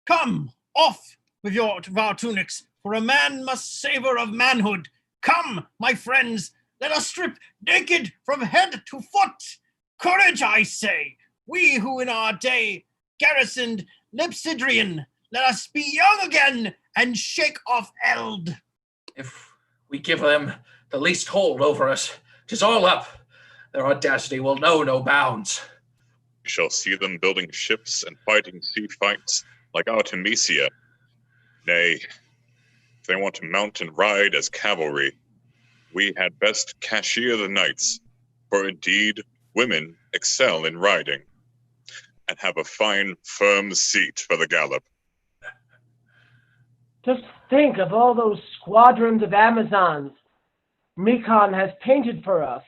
Come, off with our tunics, for a man must savor of manhood. Come, my friends, let us strip naked from head to foot. Courage, I say, we who in our day garrisoned Lepsidrian, let us be young again and shake off eld. If we give them the least hold over us, 'tis all up. Their audacity will know no bounds. We shall see them building ships and fighting sea fights like Artemisia. Nay, if they want to mount and ride as cavalry, we had best cashier the knights, for indeed women excel in riding, and have a fine, firm seat for the gallop. Just think of all those squadrons of Amazons Mekon has painted for us,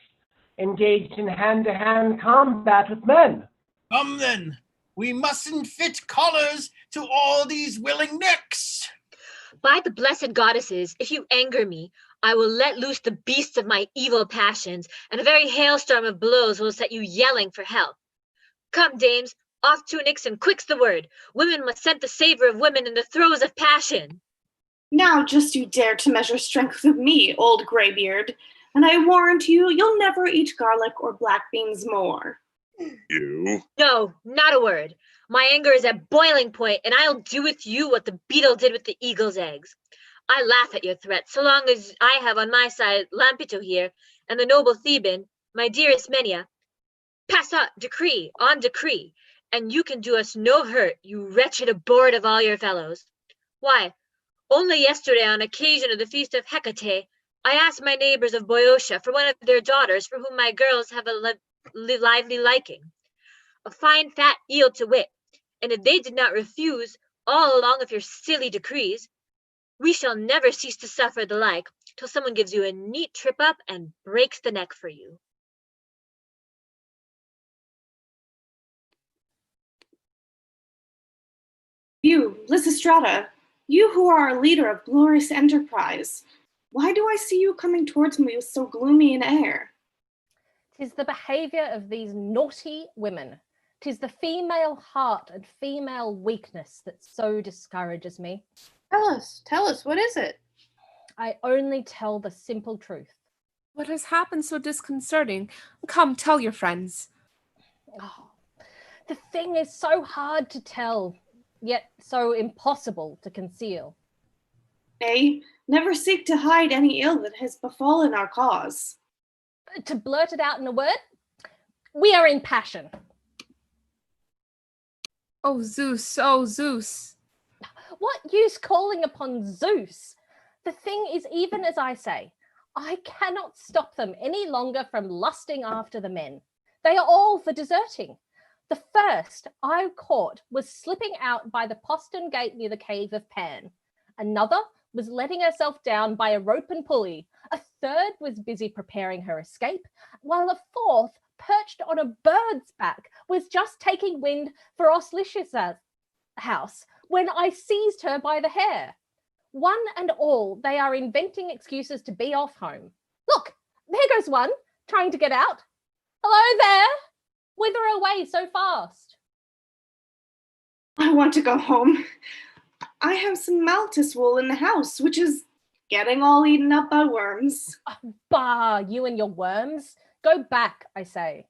engaged in hand-to-hand combat with men. Come then, we mustn't fit collars to all these willing necks. By the blessed goddesses, if you anger me, I will let loose the beasts of my evil passions, and a very hailstorm of blows will set you yelling for help. Come, dames, off tunics, and quick's the word. Women must scent the savor of women in the throes of passion. Now just you dare to measure strength with me, old graybeard, and I warrant you, you'll never eat garlic or black beans more. You? No, not a word. My anger is at boiling point, and I'll do with you what the beetle did with the eagle's eggs. I laugh at your threats, so long as I have on my side Lampito here, and the noble Theban, my dearest Menia. Pass on decree, and you can do us no hurt, you wretched abhorred of all your fellows. Why, only yesterday, on occasion of the feast of Hecate, I asked my neighbors of Boeotia for one of their daughters, for whom my girls have a lively liking. A fine fat eel to wit, and if they did not refuse, all along of your silly decrees, we shall never cease to suffer the like, till someone gives you a neat trip up and breaks the neck for you. You, Lysistrata, you who are a leader of glorious enterprise, why do I see you coming towards me with so gloomy an air? 'Tis the behaviour of these naughty women. 'Tis the female heart and female weakness that so discourages me. Tell us, what is it? I only tell the simple truth. What has happened so disconcerting? Come, tell your friends. Oh, The thing is so hard to tell, yet so impossible to conceal. Nay, never seek to hide any ill that has befallen our cause. To blurt it out in a word, we are in passion. Oh, Zeus, oh, Zeus. What use calling upon Zeus? The thing is, even as I say, I cannot stop them any longer from lusting after the men. They are all for deserting. The first I caught was slipping out by the postern gate near the cave of Pan. Another was letting herself down by a rope and pulley. A third was busy preparing her escape, while a fourth, perched on a bird's back, was just taking wind for Lysistra's house when I seized her by the hair. One and all, they are inventing excuses to be off home. Look, there goes one, trying to get out. Hello there! Whither away so fast? I want to go home. I have some Maltus wool in the house, which is getting all eaten up by worms. Oh, bah, you and your worms. Go back, I say.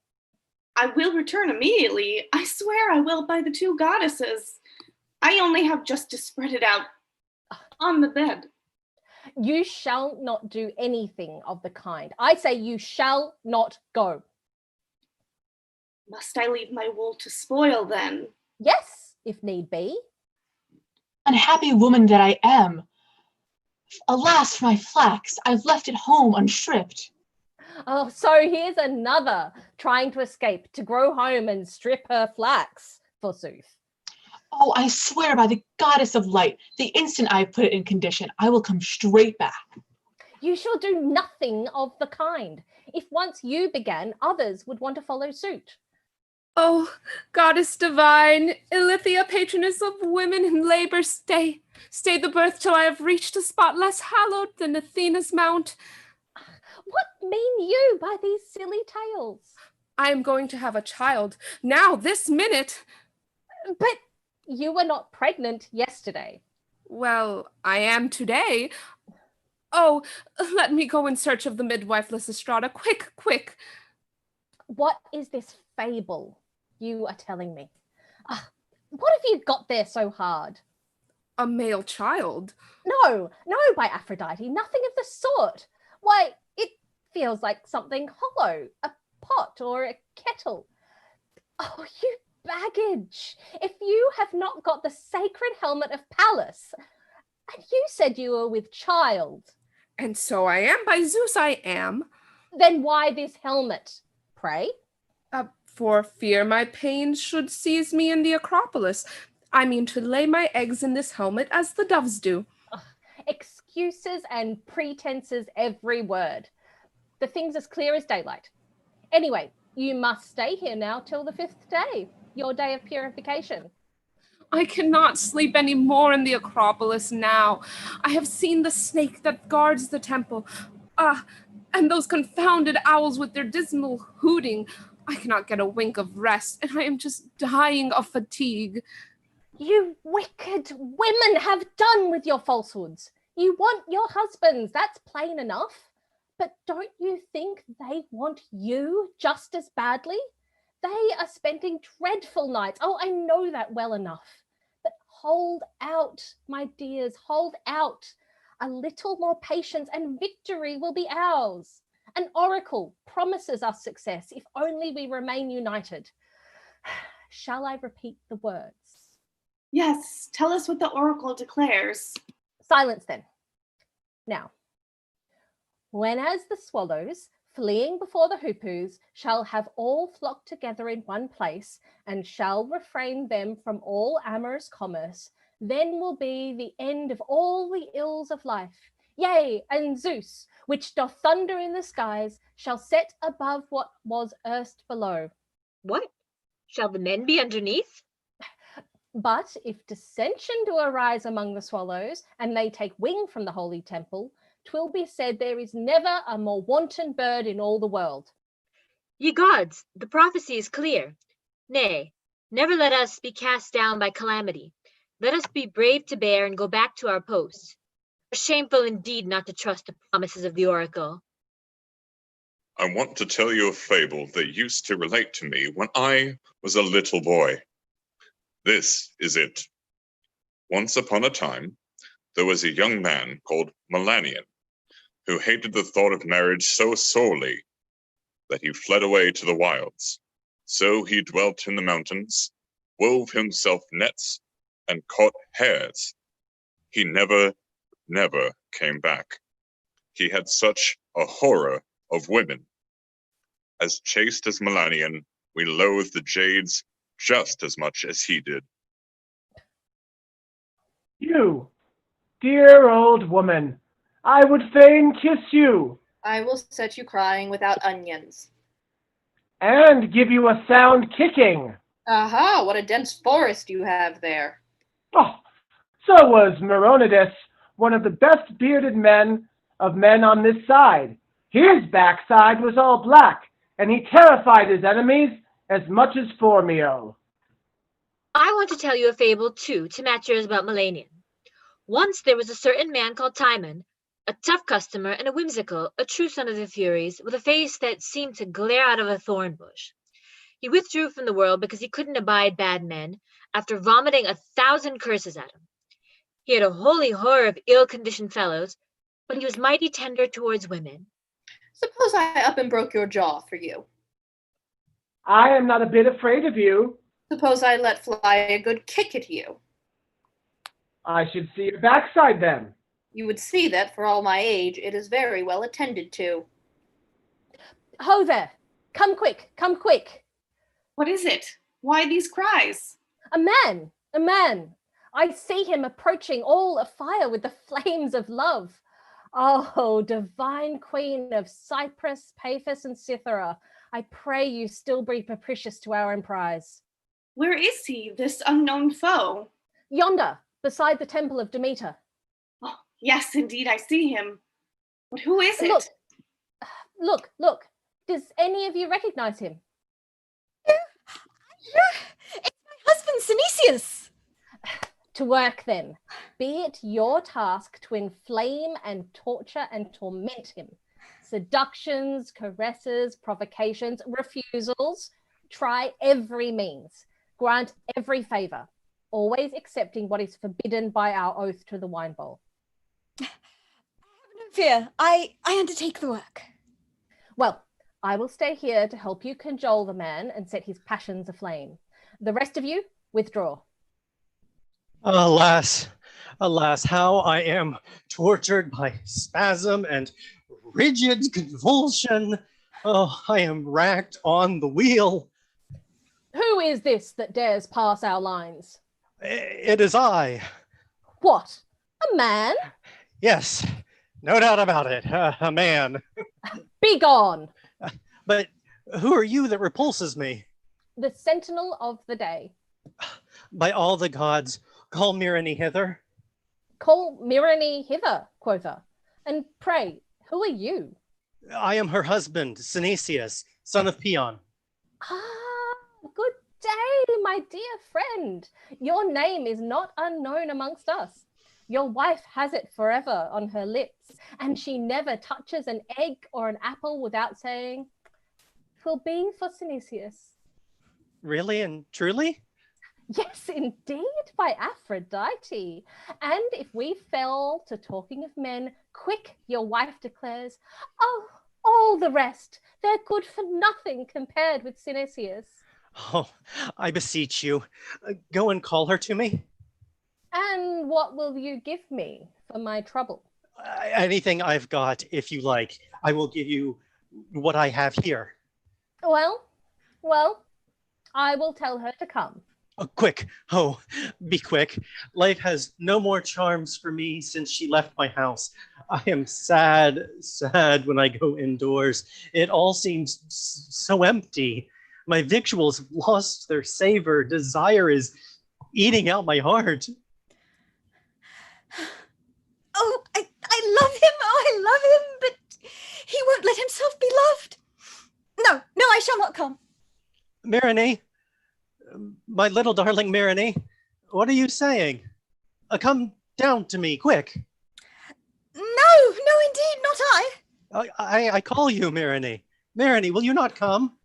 I will return immediately. I swear I will by the two goddesses. I only have just to spread it out on the bed. You shall not do anything of the kind. I say you shall not go. Must I leave my wool to spoil then? Yes, if need be. Unhappy woman that I am. Alas for my flax, I've left it home unstripped. Oh, so here's another trying to escape to grow home and strip her flax, forsooth. Oh, I swear by the goddess of light, the instant I put it in condition, I will come straight back. You shall do nothing of the kind. If once you began, others would want to follow suit. Oh, goddess divine, Ilithia, patroness of women in labor, stay the birth till I have reached a spot less hallowed than Athena's mount. What mean you by these silly tales? I am going to have a child, now, this minute. But you were not pregnant yesterday. Well, I am today. Oh, let me go in search of the midwife, Lysistrata. Quick, quick. What is this fable you are telling me? What have you got there so hard? A male child? No, by Aphrodite, nothing of the sort. Why, it feels like something hollow, a pot or a kettle. Oh, you baggage! If you have not got the sacred helmet of Pallas, and you said you were with child. And so I am, by Zeus I am. Then why this helmet, pray? For fear my pains should seize me in the Acropolis. I mean to lay my eggs in this helmet as the doves do. Excuses and pretenses every word. The thing's as clear as daylight. Anyway, you must stay here now till the 5th day, your day of purification. I cannot sleep any more in the Acropolis now. I have seen the snake that guards the temple. And those confounded owls with their dismal hooting. I cannot get a wink of rest, and I am just dying of fatigue. You wicked women, have done with your falsehoods. You want your husbands, that's plain enough. But don't you think they want you just as badly? They are spending dreadful nights. Oh, I know that well enough. But hold out, my dears, hold out. A little more patience and victory will be ours. An oracle promises us success if only we remain united. Shall I repeat the words? Yes, tell us what the oracle declares. Silence then. Now, whenas the swallows, fleeing before the hoopoes, shall have all flocked together in one place, and shall refrain them from all amorous commerce, then will be the end of all the ills of life. Yea, and Zeus, which doth thunder in the skies, shall set above what was erst below. What? Shall the men be underneath? But if dissension do arise among the swallows, and they take wing from the holy temple, 'twill be said there is never a more wanton bird in all the world. Ye gods, the prophecy is clear. Nay, never let us be cast down by calamity. Let us be brave to bear and go back to our posts. Shameful indeed not to trust the promises of the oracle. I want to tell you a fable that used to relate to me when I was a little boy. This is it. Once upon a time, there was a young man called Melanion who hated the thought of marriage so sorely that he fled away to the wilds. So he dwelt in the mountains, wove himself nets, and caught hares. He never came back. He had such a horror of women. As chaste as Melanion, we loathe the jades just as much as he did. You, dear old woman, I would fain kiss you. I will set you crying without onions. And give you a sound kicking. Aha, what a dense forest you have there. Oh, so was Moronidas, one of the best bearded men of men on this side. His backside was all black, and he terrified his enemies as much as Phormio. I want to tell you a fable, too, to match yours about Melanion. Once there was a certain man called Timon, a tough customer and a whimsical, a true son of the Furies, with a face that seemed to glare out of a thorn bush. He withdrew from the world because he couldn't abide bad men, after vomiting 1,000 curses at him. He had a holy horror of ill-conditioned fellows, but he was mighty tender towards women. Suppose I up and broke your jaw for you. I am not a bit afraid of you. Suppose I let fly a good kick at you. I should see your backside then. You would see that, for all my age, it is very well attended to. Ho there! Come quick, come quick! What is it? Why these cries? A man! A man! I see him approaching all afire with the flames of love. Oh, divine queen of Cyprus, Paphos, and Cythera, I pray you still be propitious to our emprise. Where is he, this unknown foe? Yonder, beside the temple of Demeter. Oh, yes, indeed, I see him. But who is it? Look. Does any of you recognize him? It's my husband, Synesius. To work then. Be it your task to inflame and torture and torment him. Seductions, caresses, provocations, refusals. Try every means. Grant every favor. Always accepting what is forbidden by our oath to the wine bowl. Have no fear. I undertake the work. Well, I will stay here to help you cajole the man and set his passions aflame. The rest of you, withdraw. Alas, how I am tortured by spasm and rigid convulsion. Oh, I am racked on the wheel. Who is this that dares pass our lines? It is I. What? A man? Yes, no doubt about it. A man. Be gone. But who are you that repulses me? The sentinel of the day. By all the gods, call Myrrhine hither. Call Myrrhine hither, quotha. And pray, who are you? I am her husband, Synesius, son of Paeon. Ah, good day, my dear friend. Your name is not unknown amongst us. Your wife has it forever on her lips, and she never touches an egg or an apple without saying, "'Twill be for Synesius." Really and truly? Yes, indeed, by Aphrodite. And if we fell to talking of men, quick, your wife declares, "Oh, all the rest, they're good for nothing compared with Synesius." Oh, I beseech you, go and call her to me. And what will you give me for my trouble? Anything I've got, if you like. I will give you what I have here. Well, I will tell her to come. Oh, quick. Oh, be quick. Life has no more charms for me since she left my house. I am sad when I go indoors. It all seems so empty. My victuals have lost their savor. Desire is eating out my heart. Oh, I love him. Oh, I love him, but he won't let himself be loved. No, I shall not come. Myrrhine, my little darling Myrrhine, what are you saying? Come down to me, quick. No, indeed, not I. I call you, Myrrhine. Mariny, will you not come?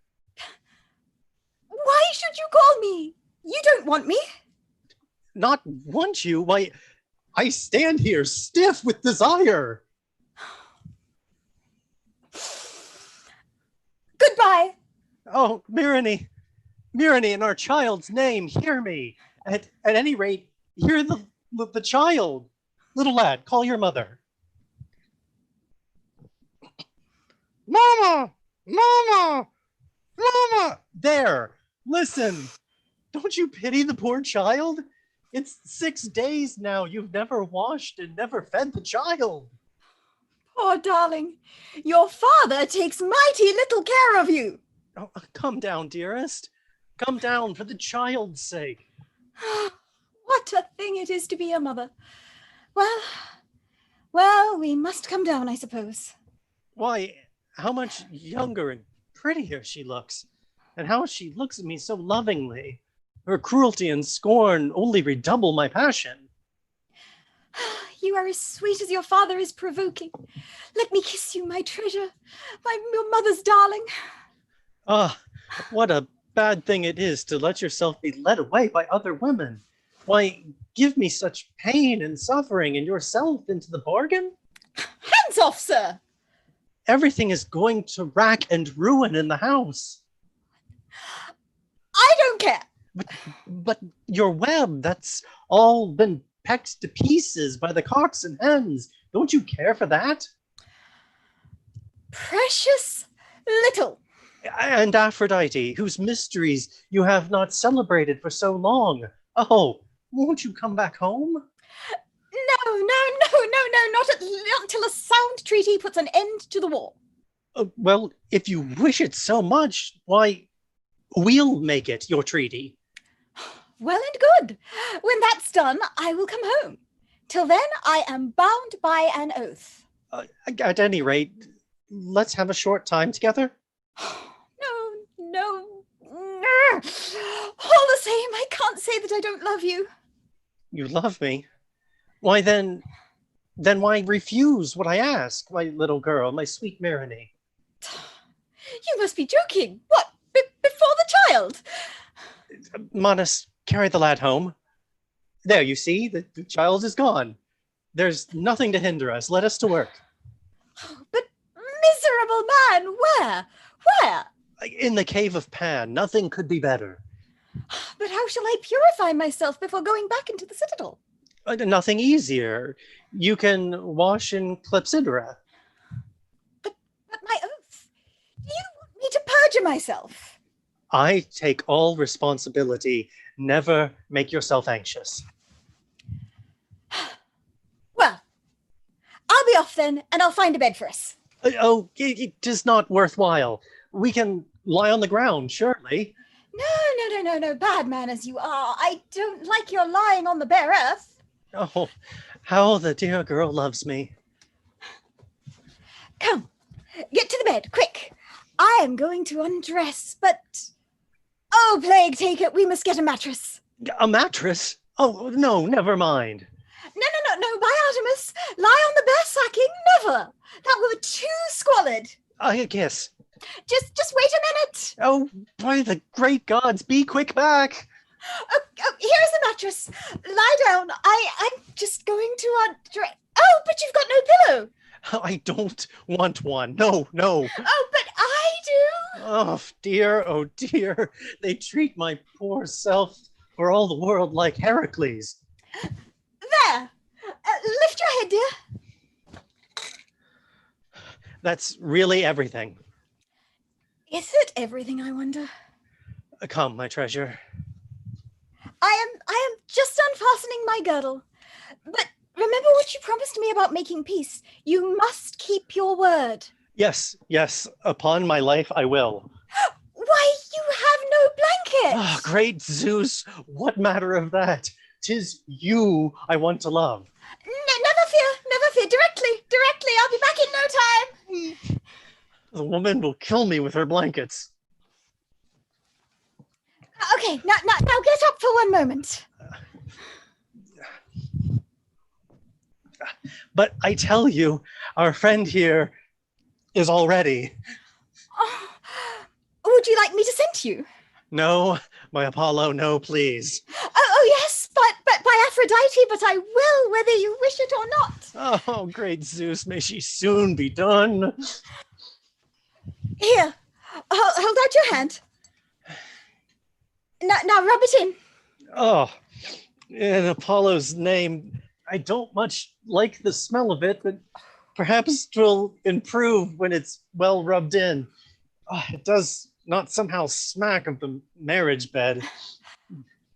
Why should you call me? You don't want me. Not want you? Why, I stand here stiff with desire. Goodbye. Oh, Mariny, in our child's name, hear me. At any rate, hear the child. Little lad, call your mother. Mama! Mama! Mama! There, listen. Don't you pity the poor child? It's 6 days now you've never washed and never fed the child. Poor darling. Your father takes mighty little care of you. Oh, come down, dearest. Come down for the child's sake. What a thing it is to be a mother. Well, we must come down, I suppose. Why, how much younger and prettier she looks. And how she looks at me so lovingly. Her cruelty and scorn only redouble my passion. You are as sweet as your father is provoking. Let me kiss you, my treasure, your mother's darling. Ah, what a bad thing it is to let yourself be led away by other women. Why, give me such pain and suffering and yourself into the bargain? Hands off, sir! Everything is going to rack and ruin in the house. I don't care. But your web, that's all been pecked to pieces by the cocks and hens. Don't you care for that? Precious little. And Aphrodite, whose mysteries you have not celebrated for so long. Oh, won't you come back home? No, not until a sound treaty puts an end to the war. Well, if you wish it so much, why, we'll make it your treaty. Well and good. When that's done, I will come home. Till then, I am bound by an oath. At any rate, let's have a short time together. No. All the same, I can't say that I don't love you. You love me? Why then why refuse what I ask, my little girl, my sweet Mariny? You must be joking. What, before the child? Manus, carry the lad home. There, you see, the child is gone. There's nothing to hinder us. Let us to work. But miserable man, where? In the cave of Pan. Nothing could be better. But how shall I purify myself before going back into the citadel? Nothing easier. You can wash in Clepsydra. But my oath. Do you want me to perjure myself? I take all responsibility. Never make yourself anxious. Well, I'll be off then, and I'll find a bed for us. It is not worthwhile. We can lie on the ground, surely. No, bad man as you are. I don't like your lying on the bare earth. Oh, how the dear girl loves me. Come, get to the bed, quick. I am going to undress, but... Oh, plague take it, we must get a mattress. A mattress? Oh, no, never mind. No, by Artemis, lie on the bare sacking, never. That were too squalid. I guess. Just wait a minute. Oh, by the great gods, be quick back. Oh, here's the mattress. Lie down. I'm just going to undress. Oh, but you've got no pillow. I don't want one. No. Oh, but I do. Oh, dear. They treat my poor self for all the world like Heracles. There. Lift your head, dear. That's really everything. Is it everything, I wonder? Come, my treasure. I am just unfastening my girdle. But remember what you promised me about making peace. You must keep your word. Yes, upon my life I will. Why, you have no blanket. Great Zeus, what matter of that? 'Tis you I want to love. Never fear. Directly. I'll be back in no time. The woman will kill me with her blankets. Okay, now get up for one moment. But I tell you, our friend here is all ready. Would you like me to send you? No, my Apollo, no, please. Oh yes, but by Aphrodite, but I will, whether you wish it or not. Oh, great Zeus, may she soon be done. Here, hold out your hand. Now rub it in. Oh, in Apollo's name, I don't much like the smell of it, but perhaps 'twill improve when it's well rubbed in. It does not somehow smack of the marriage bed.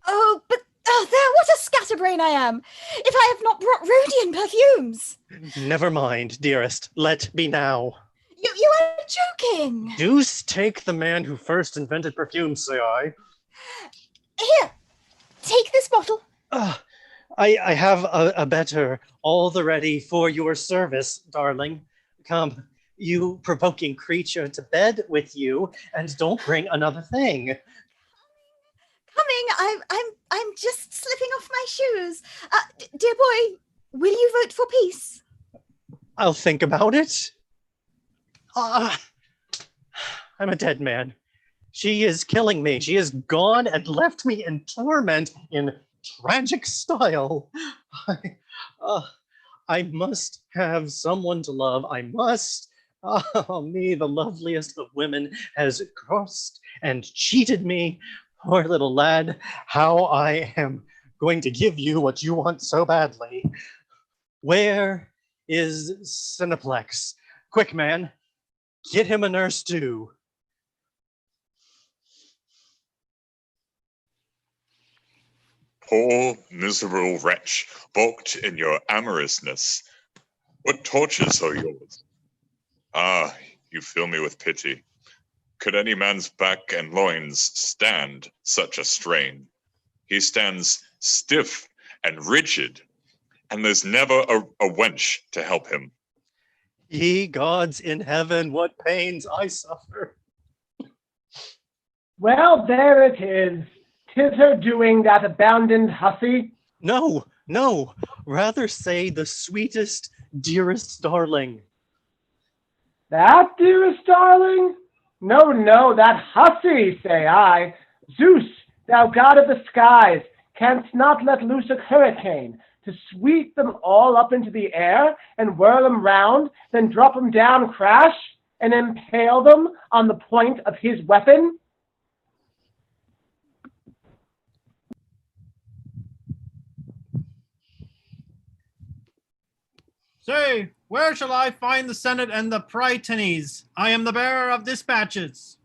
Oh, but there, what a scatterbrain I am! If I have not brought Rhodian perfumes! Never mind, dearest. Let be now. You are joking! Deuce take the man who first invented perfume, say I. Here, take this bottle. I have a better, all the ready for your service, darling. Come, you provoking creature, to bed with you, and don't bring another thing. Coming, I'm just slipping off my shoes. Dear boy, will you vote for peace? I'll think about it. I'm a dead man. She is killing me. She is gone and left me in torment in tragic style. I must have someone to love. I must. Oh, me, the loveliest of women, has crossed and cheated me. Poor little lad, how I am going to give you what you want so badly. Where is Cineplex? Quick, man, get him a nurse too. Poor, miserable wretch, balked in your amorousness. What tortures are yours? Ah, you fill me with pity. Could any man's back and loins stand such a strain? He stands stiff and rigid, and there's never a wench to help him. Ye gods in heaven, what pains I suffer. Well, there it is. 'Tis her doing, that abandoned hussy. No, rather say the sweetest, dearest darling. That dearest darling? No, that hussy, say I. Zeus, thou god of the skies, canst not let loose a hurricane to sweep them all up into the air and whirl them round, then drop them down crash and impale them on the point of his weapon? Say, where shall I find the Senate and the Prytanes? I am the bearer of dispatches.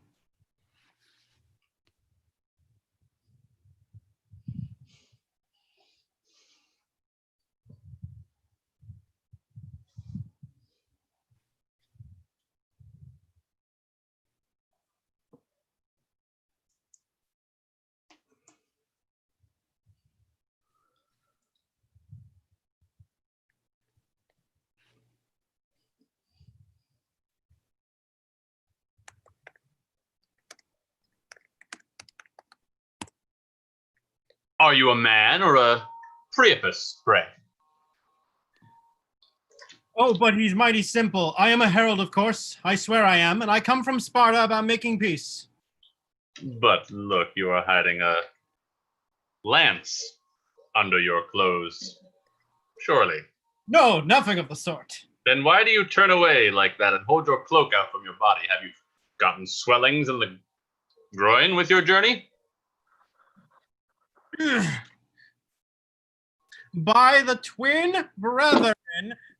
Are you a man or a Priapus, pray? Oh, but he's mighty simple. I am a herald, of course. I swear I am, and I come from Sparta about making peace. But look, you are hiding a lance under your clothes. Surely. No, nothing of the sort. Then why do you turn away like that and hold your cloak out from your body? Have you gotten swellings in the groin with your journey? By the twin brethren,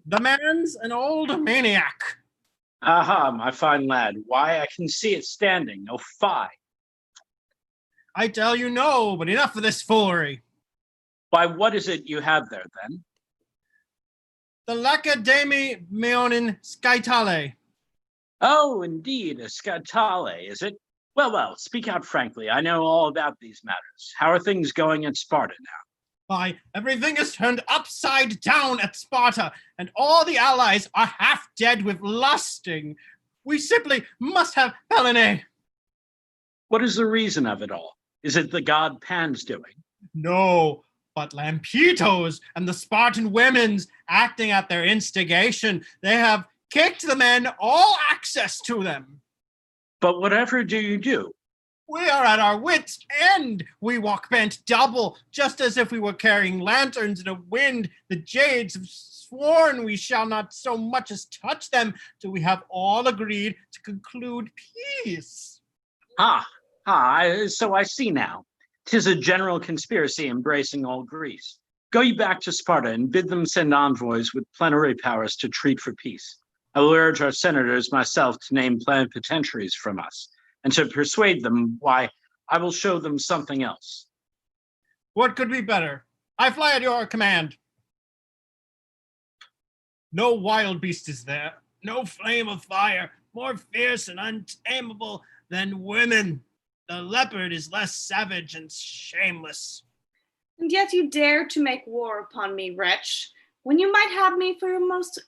the man's an old maniac. Aha, my fine lad. Why, I can see it standing. No fie. I tell you no, but enough of this foolery. Why, what is it you have there, then? The Lacedaemonian Skytale. Oh, indeed, a scatale, is it? Well, speak out frankly. I know all about these matters. How are things going in Sparta now? Why, everything is turned upside down at Sparta, and all the allies are half dead with lusting. We simply must have Helene. What is the reason of it all? Is it the god Pan's doing? No, but Lampetos and the Spartan women's acting at their instigation. They have kicked the men all access to them. But whatever do you do? We are at our wits' end. We walk bent double, just as if we were carrying lanterns in a wind. The jades have sworn we shall not so much as touch them till we have all agreed to conclude peace. So I see now. 'Tis a general conspiracy embracing all Greece. Go ye back to Sparta and bid them send envoys with plenary powers to treat for peace. I will urge our senators myself to name plenipotentiaries from us, and to persuade them, why, I will show them something else. What could be better? I fly at your command. No wild beast is there, no flame of fire, more fierce and untamable than women. The leopard is less savage and shameless. And yet you dare to make war upon me, wretch, when you might have me for your most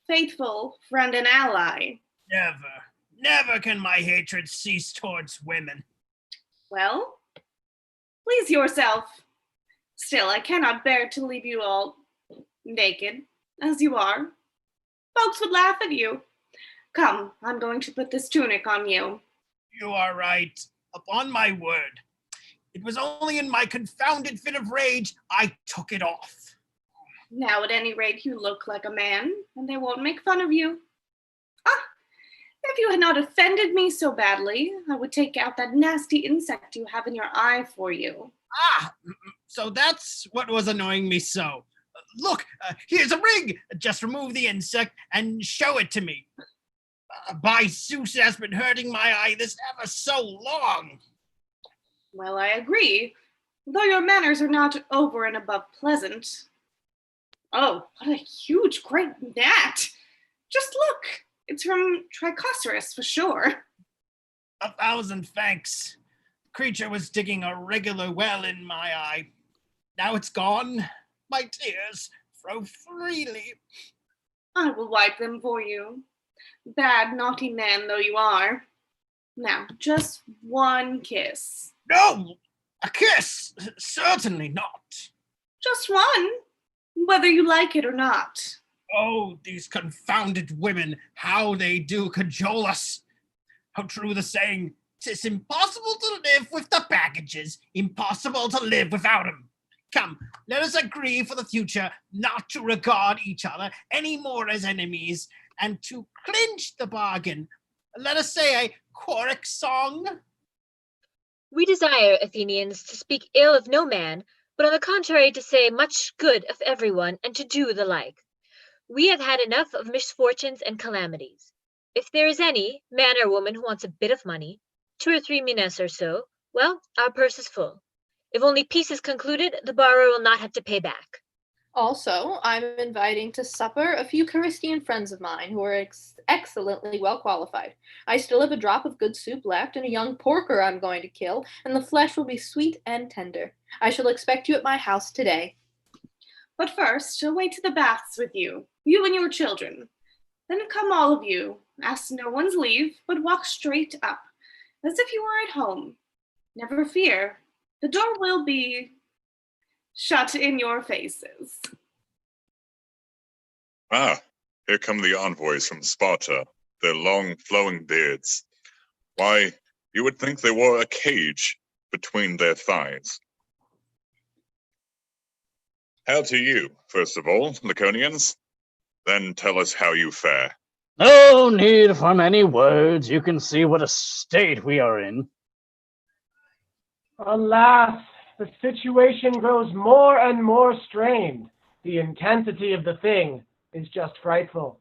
faithful friend and ally. Never can my hatred cease towards women. Well, please yourself. Still, I cannot bear to leave you all naked, as you are. Folks would laugh at you. Come, I'm going to put this tunic on you. You are right, upon my word. It was only in my confounded fit of rage I took it off. Now, at any rate, you look like a man, and they won't make fun of you. If you had not offended me so badly, I would take out that nasty insect you have in your eye for you. So that's what was annoying me so. Look, here's a ring. Just remove the insect and show it to me. By Zeus, it has been hurting my eye this ever so long. Well, I agree, though your manners are not over and above pleasant. Oh, what a huge, great gnat! Just look, it's from Trichoceros for sure. 1,000 thanks. The creature was digging a regular well in my eye. Now it's gone. My tears flow freely. I will wipe them for you. Bad, naughty man though you are. Now, just one kiss. No! A kiss! Certainly not. Just one, whether you like it or not. Oh, these confounded women, how they do cajole us. How true the saying, 'tis impossible to live with the baggages, impossible to live without 'em. Come, let us agree for the future not to regard each other any more as enemies, and to clinch the bargain, let us say a choric song. We desire, Athenians, to speak ill of no man, but on the contrary to say much good of everyone, and to do the like. We have had enough of misfortunes and calamities. If there is any man or woman who wants a bit of money, 2 or 3 minas or so, well, our purse is full. If only peace is concluded, the borrower will not have to pay back. Also, I'm inviting to supper a few Charistian friends of mine who are excellently well qualified. I still have a drop of good soup left and a young porker I'm going to kill, and the flesh will be sweet and tender. I shall expect you at my house today. But first, away to the baths with you, you and your children. Then come all of you, ask no one's leave, but walk straight up, as if you were at home. Never fear, the door will be shut in your faces. Here come the envoys from Sparta, their long flowing beards. Why, you would think they wore a cage between their thighs. Hail to you, first of all, Laconians. Then tell us how you fare. No need for many words. You can see what a state we are in. Alas, the situation grows more and more strained. The intensity of the thing is just frightful.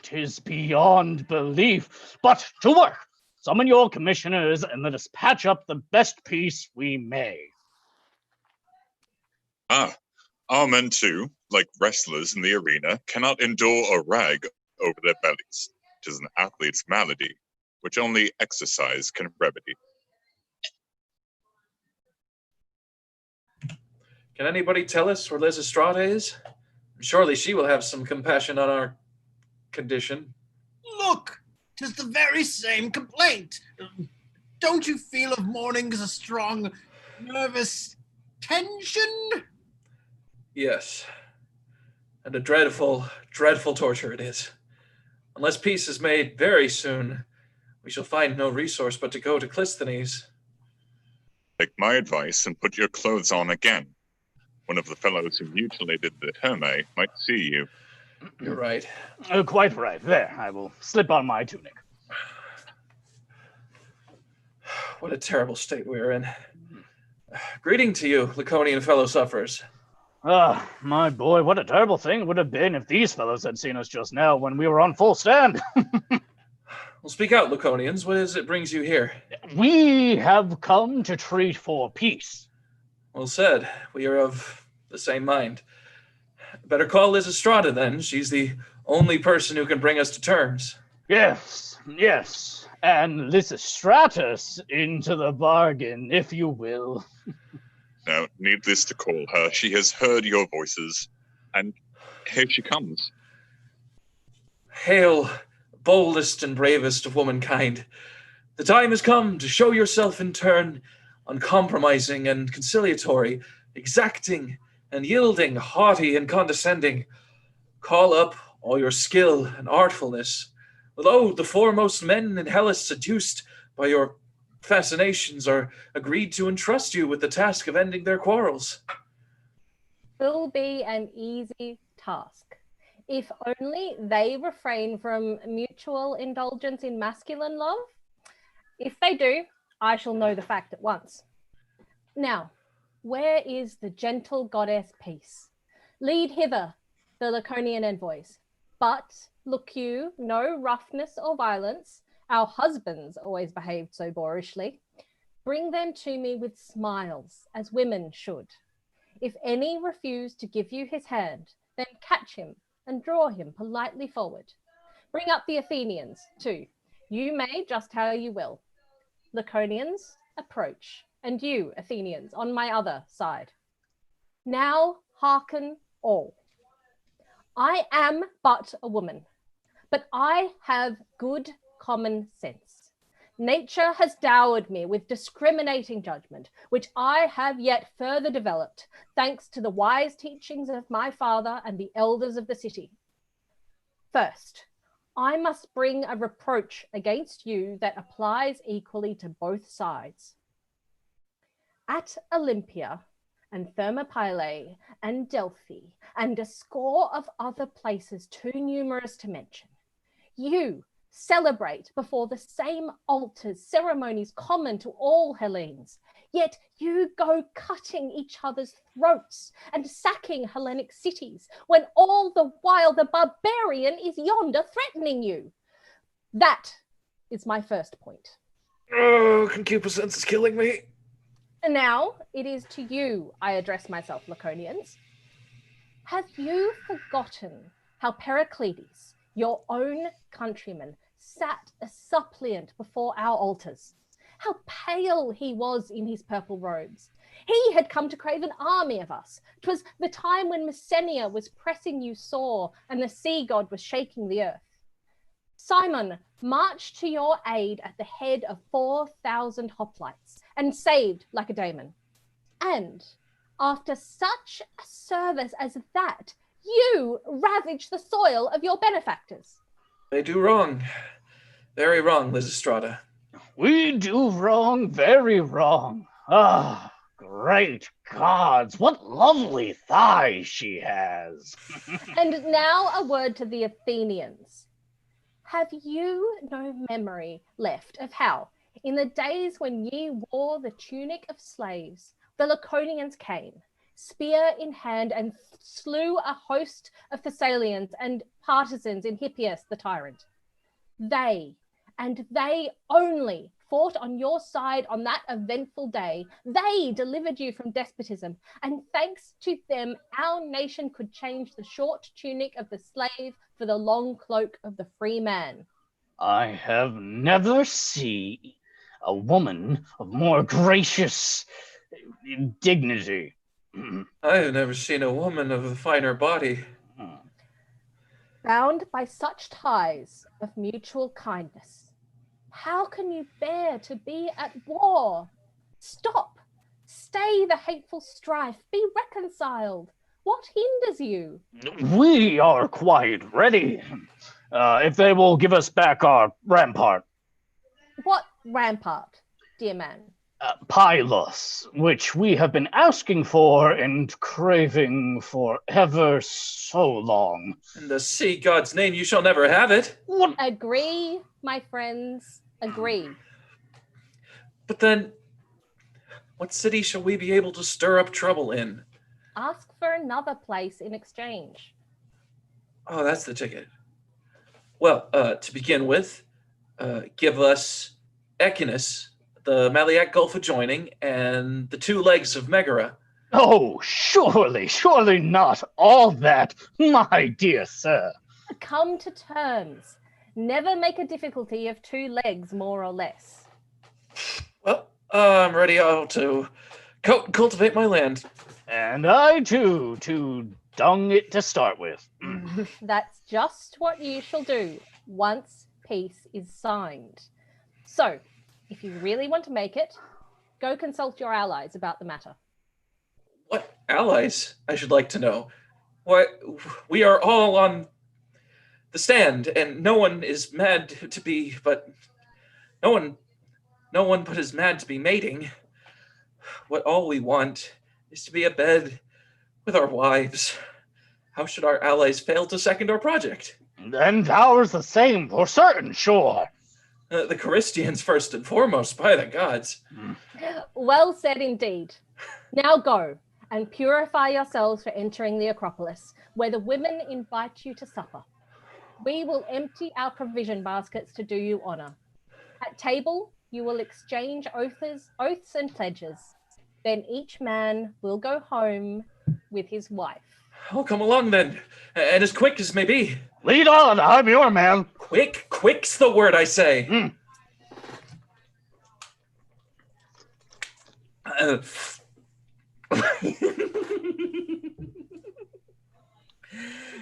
'Tis beyond belief. But to work! Summon your commissioners and let us patch up the best peace we may. Our men too, like wrestlers in the arena, cannot endure a rag over their bellies. 'Tis an athlete's malady, which only exercise can remedy. Can anybody tell us where Lysistrata is? Surely she will have some compassion on our condition. Look, 'tis the very same complaint. Don't you feel of mornings a strong, nervous tension? Yes. And a dreadful, dreadful torture it is. Unless peace is made very soon, we shall find no resource but to go to Clisthenes. Take my advice and put your clothes on again. One of the fellows who mutilated the Herme might see you. You're right. Quite right. There, I will slip on my tunic. What a terrible state we are in. Greeting to you, Laconian fellow sufferers. Ah, my boy, what a terrible thing it would have been if these fellows had seen us just now when we were on full stand. Well, speak out, Laconians. What is it brings you here? We have come to treat for peace. Well said. We are of the same mind. Better call Lysistrata then. She's the only person who can bring us to terms. Yes, yes. And Lysistratus into the bargain, if you will. Now, needless to call her, she has heard your voices, and here she comes. Hail, boldest and bravest of womankind. The time has come to show yourself in turn, uncompromising and conciliatory, exacting and yielding, haughty and condescending. Call up all your skill and artfulness. Lo, the foremost men in Hellas, seduced by your fascinations, are agreed to entrust you with the task of ending their quarrels. Will be an easy task, if only they refrain from mutual indulgence in masculine love. If they do, I shall know the fact at once. Now, where is the gentle goddess Peace? Lead hither the Laconian envoys. But, look you, no roughness or violence. Our husbands always behaved so boorishly. Bring them to me with smiles, as women should. If any refuse to give you his hand, then catch him and draw him politely forward. Bring up the Athenians, too. You may just how you will. Laconians, approach, and you, Athenians, on my other side. Now hearken all. I am but a woman, but I have good common sense. Nature has dowered me with discriminating judgment, which I have yet further developed, thanks to the wise teachings of my father and the elders of the city. First, I must bring a reproach against you that applies equally to both sides. At Olympia and Thermopylae and Delphi and a score of other places too numerous to mention, you celebrate before the same altars ceremonies common to all Hellenes, yet you go cutting each other's throats and sacking Hellenic cities, when all the while the barbarian is yonder threatening you. That is my first point. Oh, concupiscence is killing me. And now it is to you I address myself, Laconians. Have you forgotten how Pericles, your own countryman, sat a suppliant before our altars? How pale he was in his purple robes. He had come to crave an army of us. 'Twas the time when Messenia was pressing you sore and the sea god was shaking the earth. Simon marched to your aid at the head of 4,000 hoplites and saved Lacedaemon. And after such a service as that, you ravaged the soil of your benefactors. They do wrong. Very wrong, Lysistrata. We do wrong, very wrong. Ah, great gods, what lovely thighs she has. And now a word to the Athenians. Have you no memory left of how, in the days when ye wore the tunic of slaves, the Laconians came, spear in hand, and slew a host of Thessalians and partisans in Hippias the tyrant? They, and they only, fought on your side on that eventful day. They delivered you from despotism, and thanks to them, our nation could change the short tunic of the slave for the long cloak of the free man. I have never seen a woman of more gracious dignity. I have never seen a woman of a finer body. Bound by such ties of mutual kindness, how can you bear to be at war? Stop! Stay the hateful strife. Be reconciled. What hinders you? We are quite ready, if they will give us back our rampart. rampart, dear man? Pylos, which we have been asking for and craving for ever so long. In the sea god's name, you shall never have it. What? Agree, my friends, agree. But then, what city shall we be able to stir up trouble in? Ask for another place in exchange. Oh, that's the ticket. Well, to begin with, give us Echinis, the Maliac Gulf adjoining, and the 2 legs of Megara. Oh, surely not all that, my dear sir. Come to terms. Never make a difficulty of 2 legs, more or less. Well, I'm ready to cultivate my land. And I too, to dung it to start with. That's just what you shall do once peace is signed. So, if you really want to make it, go consult your allies about the matter. What allies, I should like to know? Why, we are all on the stand, and no one is mad to be, but no one but is mad to be mating. What all we want is to be abed with our wives. How should our allies fail to second our project? And ours the same, for certain, sure. The Charistians first and foremost, by the gods. Well said indeed. Now go and purify yourselves for entering the Acropolis, where the women invite you to supper. We will empty our provision baskets to do you honor. At table, you will exchange oaths and pledges. Then each man will go home with his wife. Oh, come along then, and as quick as may be. Lead on, I'm your man. Quick's the word, I say.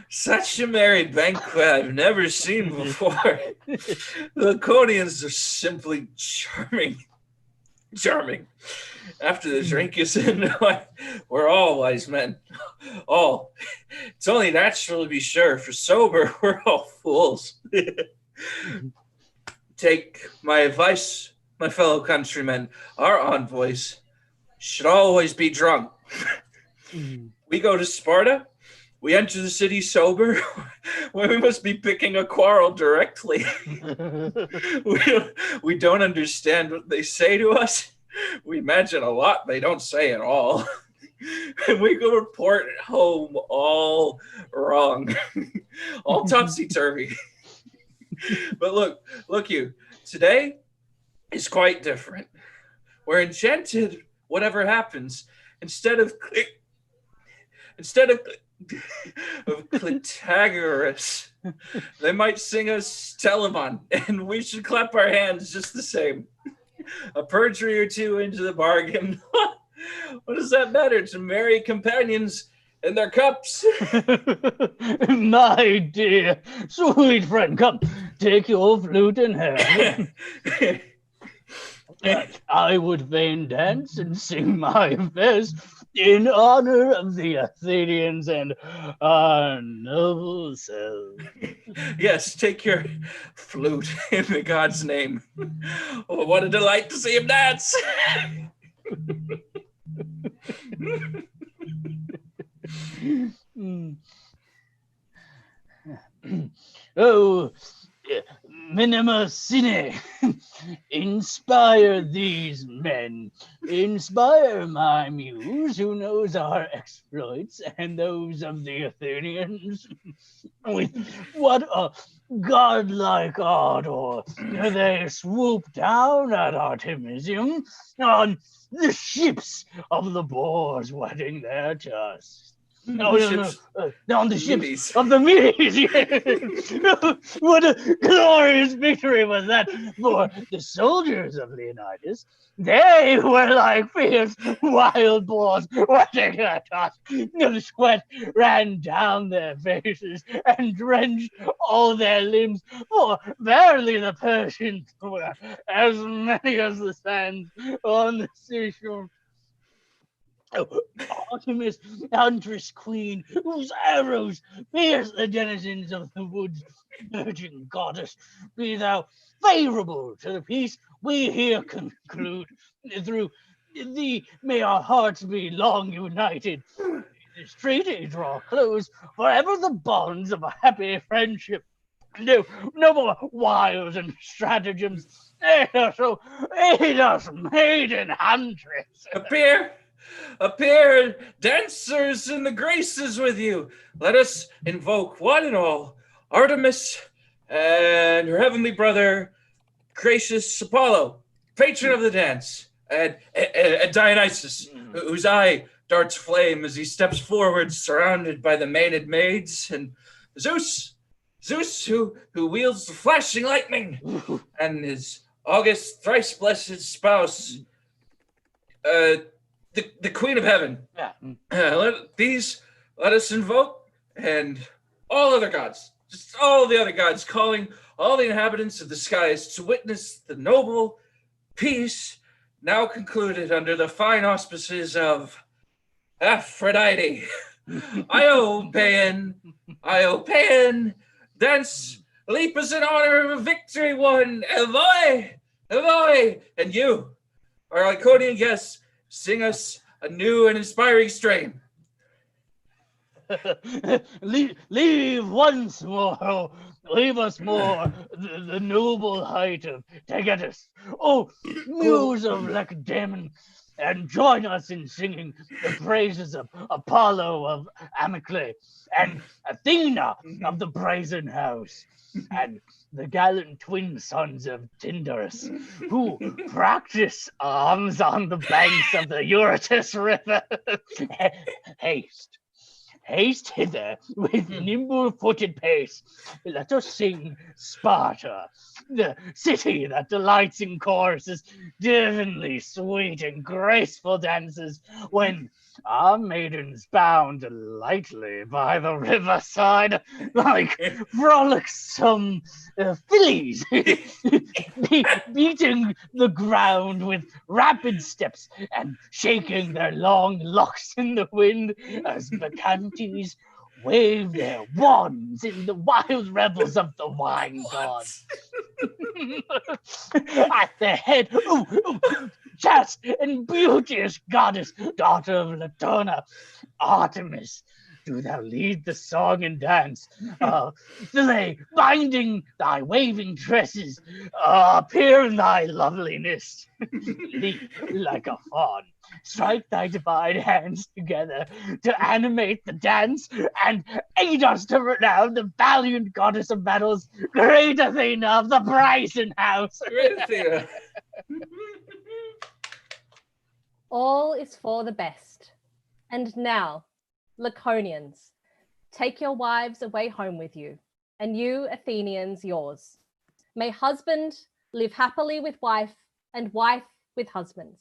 Such a merry banquet I've never seen before. The Laconians are simply charming. After the drink is in, we're all wise men. All. It's only natural to be sure, for sober, we're all fools. Take my advice, my fellow countrymen. Our envoys should always be drunk. We go to Sparta. We enter the city sober, where we must be picking a quarrel directly. We don't understand what they say to us. We imagine a lot they don't say at all. And we go report home all wrong, all topsy-turvy. But look you, today is quite different. We're enchanted, whatever happens. Instead of Clitagoras, they might sing us Telamon, and we should clap our hands just the same. A perjury or 2 into the bargain. What does that matter to merry companions and their cups? My dear, sweet friend, come, take your flute and hand. I would fain dance and sing my best in honor of the Athenians and our noble selves. Yes, take your flute in the god's name. Oh, what a delight to see him dance! Oh, Minima Sine, inspire these men, inspire my muse who knows our exploits and those of the Athenians. With what a godlike ardor they swoop down at Artemisium on the ships of the boars whetting their tusks. No, on the ships of the Medes. Yes. What a glorious victory was that for the soldiers of Leonidas. They were like fierce wild boars wetting their tusks. The sweat ran down their faces and drenched all their limbs, for verily the Persians were as many as the sands on the seashore. Artemis, huntress queen, whose arrows pierce the denizens of the woods, virgin goddess, be thou favorable to the peace we here conclude. Through thee may our hearts be long united. This treaty draw close forever the bonds of a happy friendship. No more wiles and stratagems. Aid us, maiden huntress. Appear, dancers in the graces with you. Let us invoke one and all Artemis and her heavenly brother, gracious Apollo, patron of the dance, and Dionysus, whose eye darts flame as he steps forward, surrounded by the maenad maids, and Zeus, who wields the flashing lightning, and his august, thrice blessed spouse, the Queen of Heaven. Yeah. Let us invoke, and all other gods, just all the other gods, calling all the inhabitants of the skies to witness the noble peace now concluded under the fine auspices of Aphrodite. Io Paean, dance, leap as in honor of a victory won. Evoe, and you, our Iconian guests, sing us a new and inspiring strain. Leave once more, leave us more the noble height of Taygetus. Oh, muse of Lacedaemon, and join us in singing the praises of Apollo of Amyclae and Athena of the Brazen House, and the gallant twin sons of Tyndarus, who practice arms on the banks of the Eurotas River. Haste hither with nimble-footed pace. Let us sing Sparta, the city that delights in choruses, divinely sweet and graceful dances, when our maidens bound lightly by the riverside like frolicsome fillies, beating the ground with rapid steps and shaking their long locks in the wind as bacchantes wave their wands in the wild revels of the wine god. At their head, chaste and beauteous goddess, daughter of Latona, Artemis, do thou lead the song and dance. Philae, binding thy waving tresses, appear in thy loveliness. Leap like a fawn, strike thy divine hands together to animate the dance, and aid us to renown the valiant goddess of battles, great Athena of the Brazen House. Great Athena. All is for the best. And now, Laconians, take your wives away home with you, and you, Athenians, yours. May husband live happily with wife, and wife with husbands.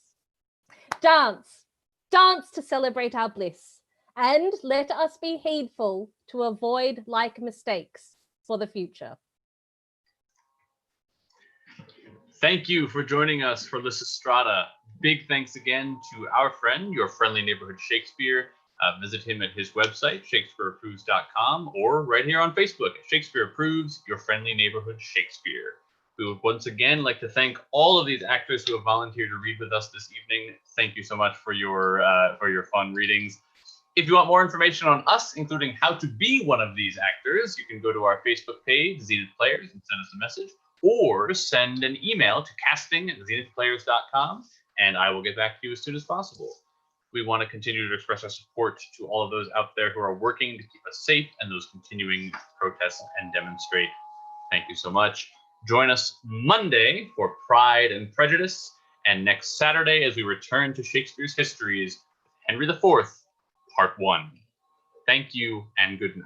Dance, dance to celebrate our bliss, and let us be heedful to avoid like mistakes for the future. Thank you for joining us for Lysistrata. Big thanks again to our friend, your friendly neighborhood Shakespeare. Visit him at his website, shakespeareapproves.com, or right here on Facebook, Shakespeare Approves, your friendly neighborhood Shakespeare. We would once again like to thank all of these actors who have volunteered to read with us this evening. Thank you so much for your fun readings. If you want more information on us, including how to be one of these actors, you can go to our Facebook page, Zenith Players, and send us a message, or send an email to casting@zenithplayers.com, and I will get back to you as soon as possible. We want to continue to express our support to all of those out there who are working to keep us safe and those continuing to protest and demonstrate. Thank you so much. Join us Monday for Pride and Prejudice, and next Saturday as we return to Shakespeare's Histories, Henry IV, Part 1. Thank you and good night.